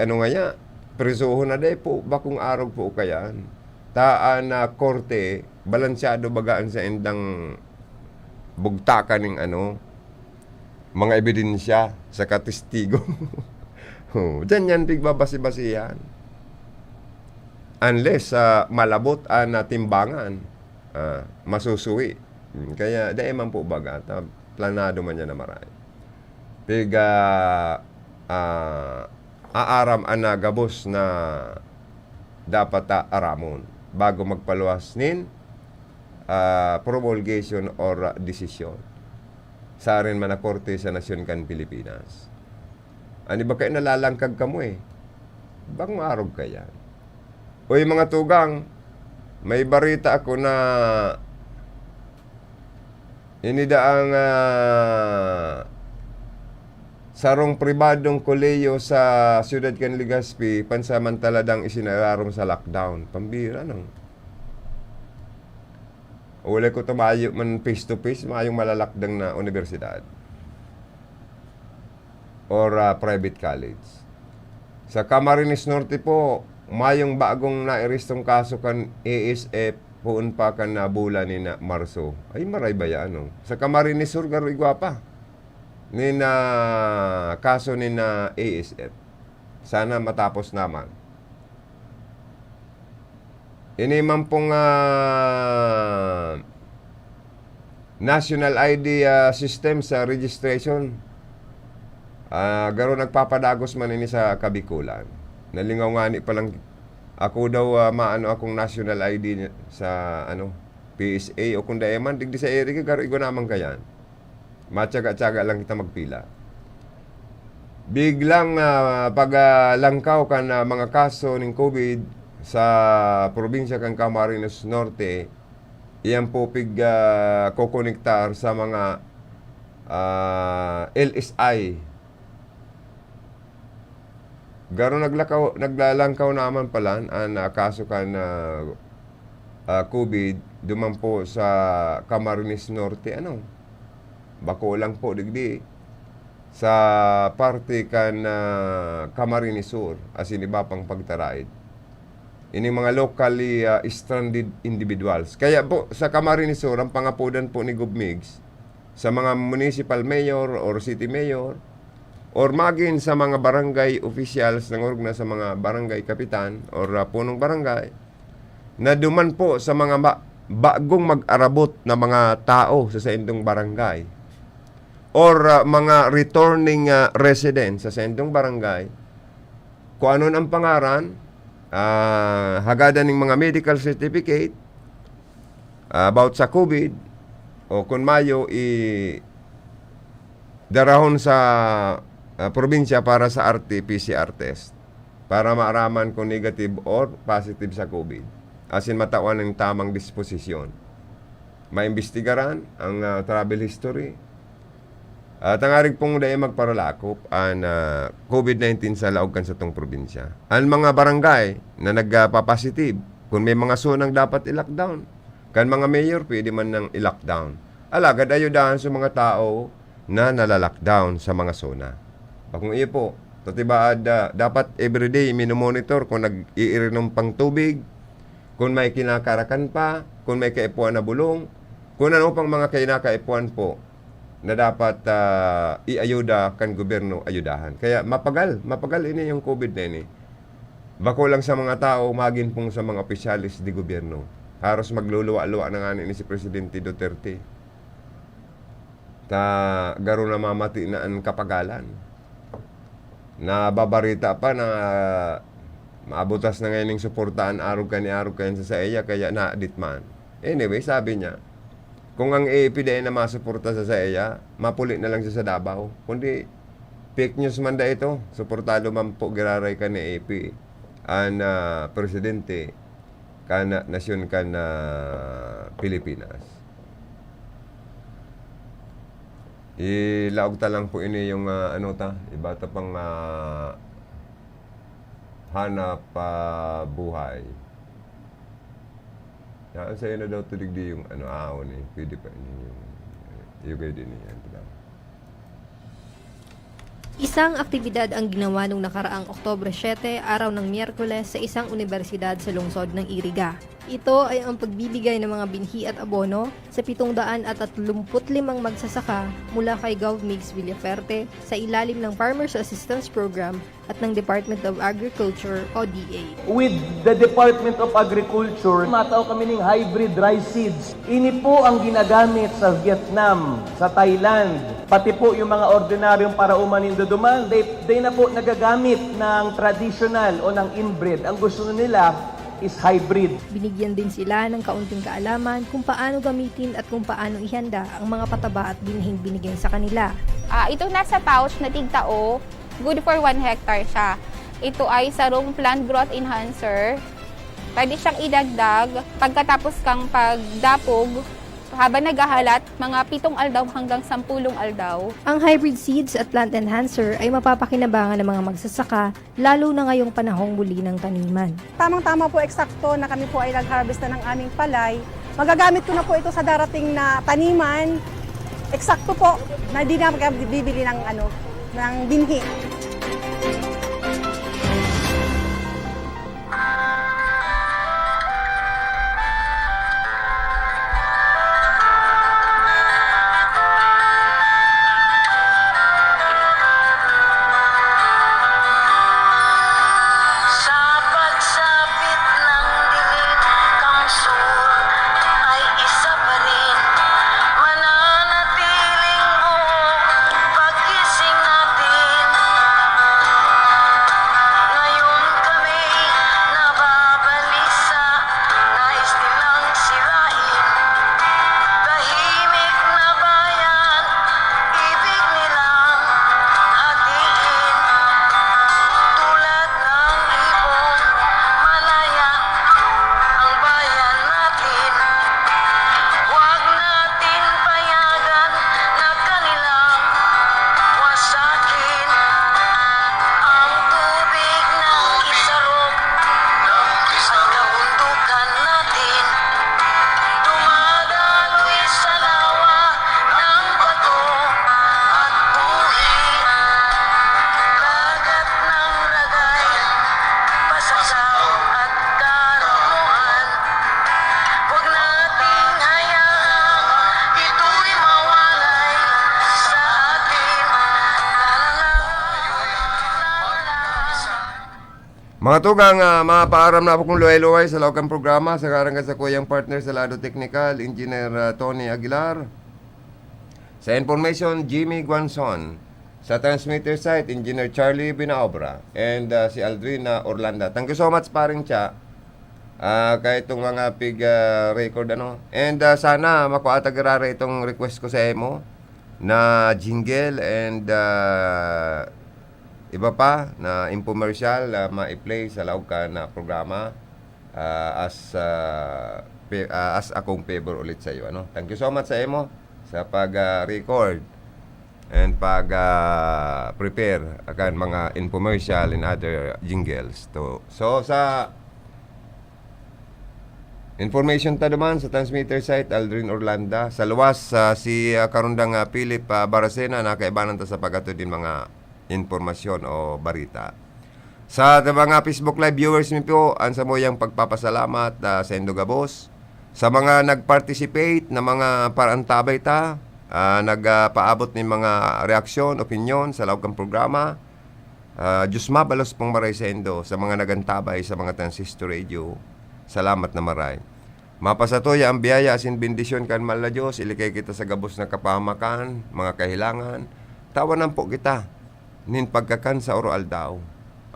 ano nga ya, prisuho na day po, bakong araw po kayan. Taan na korte, balansyado bagaan sa endang bugtakan ng mga ebidensya sa katestigo. Diyan yan pigbabasi-basihan. Unless malabot na timbangan, masusuwi. Kaya dahil man po baga, planado man yan na marami. Piga aaram anagabos na dapat aramon bago magpaluwas nin promulgation or decision. sa arin manakorte sa nasyon kan Pilipinas. Ani ba kayo nalalangkag ka mo Bang maarog ka yan? Uy mga tugang, may barita ako na inidaang sarong pribadong koleyo sa siyudad kan Legazpi pansamantala dang isinararong sa lockdown. Pambira nang. Uli ko tumayo man face to face, mayong malalakdang na universidad or private college. Sa Camarines Norte po, mayong bagong nairistong kaso kan ASF puun pa kan na bulan ni na Marso. Ay maray ba yan? Sa Camarines Sur, garoy gwapa. Ni na kaso ni na ASF. Sana matapos naman. Ini man pong national ID system sa registration. Garo nagpapadagos man ini sa Kabikulan. Nalingaw nga ni palang ako daw maano akong national ID sa PSA o kung daeman digdi sa area garo igo naman kayan. Matyaga-tyaga lang kita magpila. Biglang paglangkaw kan mga kaso ng COVID sa probinsya kan Camarines Norte, iyan po kokonektar sa mga LSI. Garo naglalangkaw naman pala ang kaso kan COVID dumampo sa Camarines Norte. Bako lang po digdi sa parte kan Camarines Sur as iba pang pagtaraid. Ini mga locally stranded individuals. Kaya po sa Camarines Sur ang pangapudan po ni Gubmigs sa mga municipal mayor or city mayor or magin sa mga barangay officials ng orgna sa mga barangay kapitan or punong barangay na duman po sa mga bagong mag-arabot na mga tao sa sendong barangay or mga returning residents sa sendong barangay kung anon ang pangaran hagadan ng mga medical certificate about sa COVID o kung mayo darahon sa probinsya para sa RT-PCR test para maaraman kung negative or positive sa COVID. Asin matawan ng tamang disposisyon. Maimbestigaran ang travel history. At ang arig pong dahil magparalakop ang COVID-19 sa laog kan sa tong probinsya. Ang mga barangay na nagpapositive, kung may mga zonang dapat i-lockdown, kan mga mayor pwede man nang i-lockdown. Alagad ayudahan sa mga tao na nalalockdown sa mga zona. Kung iyo po, tatibaad dapat everyday minomonitor kung nag-iirinom pang tubig, kung may kinakarakan pa, kung may kaipuan na bulong, kung ano pang mga kinakaipuan po na dapat iayuda kan gobyerno ayudahan. Kaya mapagal ini yung COVID na ini. Bako lang sa mga tao, magin pong sa mga opisyalis di gobyerno. Haros magluluwa-luwa na nga ni si Presidente Duterte. Garo na mamati na ang kapagalan. Nababarita pa na maabutas na ngayon yung suportaan arog kayan sa SAEA kaya na-adit man. Anyway, sabi niya, kung ang AAPDN na masuporta sa SAEA, mapuli na lang siya sa Davao. Kundi fake news man da ito. Suportado man po giraray ka ni AP ang presidente kan nasyon kan Pilipinas. Ilaog ta lang po ini yung iba ta pang hanap buhay. Yan sa'yo na daw tulig di yung aon pwede pa ini yung gay din yan. Isang aktibidad ang ginawa nung nakaraang Oktubre 7, araw ng Miyerkules sa isang universidad sa lungsod ng Iriga. Ito ay ang pagbibigay ng mga binhi at abono sa 735 magsasaka mula kay GovMigs Villaferte sa ilalim ng Farmers Assistance Program at ng Department of Agriculture o DA. With the Department of Agriculture, matao kami ng hybrid rice seeds. Ini po ang ginagamit sa Vietnam, sa Thailand, pati po yung mga ordinaryong paraumanin duman, they na po nagagamit ng traditional o ng inbred. Ang gusto nila, is hybrid. Binigyan din sila ng kaunting kaalaman kung paano gamitin at kung paano ihanda ang mga pataba at binhing binigay sa kanila. Itong nasa pouch na tigtao, good for 1 hectare siya. Ito ay sarong plant growth enhancer. Pwede siyang idagdag pagkatapos kang pagdapog habang naghahalat, mga 7 aldaw hanggang 10 aldaw. Ang hybrid seeds at plant enhancer ay mapapakinabangan ng mga magsasaka, lalo na ngayong panahong muli ng taniman. Tamang-tama po, eksakto na kami po ay nag-harvest na ng aming palay. Magagamit ko na po ito sa darating na taniman. Eksakto po, na hindi na bibili ng binhi. Mga tugang, mapaaram na ako kung luway-luway sa laukang programa sa karangan sa kuyang partner sa lado technical, Engineer Tony Aguilar. Sa information, Jimmy Guanzon. Sa transmitter site, Engineer Charlie Binaobra. And si Aldrina Orlando. Thank you so much, paring Cha. Kahit itong mga record And sana makuatagarara itong request ko sa emo na jingle and iba pa na infomercial ma-play sa laukan na programa as akong favor ulit sa iyo. Thank you so much sa emo sa pag-record and pag-prepare akan mga infomercial and other jingles. So sa information ta duman sa transmitter site Aldrin Orlando. Sa luwas si karundang Philip Baracena nakaibanan ta sa pagato din mga informasyon o barita. Sa mga Facebook Live viewers mi po, ansa mo yung pagpapasalamat sa Indogabos. Sa mga nag-participate na mga parantabay ta, nagpaabot ni mga reaksyon, opinion sa lawag ng programa. Diyos mabalos pong maray sa Indo, sa mga nagantabay sa mga transistor radio. Salamat na maray. Mapasatoya ang biyaya asin bendisyon kan mala Diyos, ilikay kita sa gabos na kapahamakan, mga kahilangan. Tawanan po kita nin pagkakan sa oro aldaw.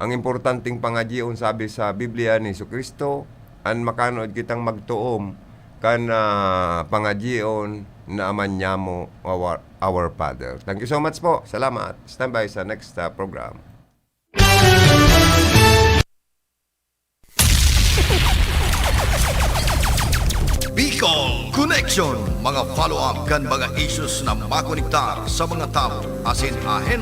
Ang importanteng pangadyion sabi sa Biblia ni Jesucristo, an makanood kitang magtuom kan pangadyion na aman niya mo our Father. Thank you so much po. Salamat. Stand by sa next program. Bicol Connection, mga follow-up kan mga issues na makonektar sa mga tao asin ahensya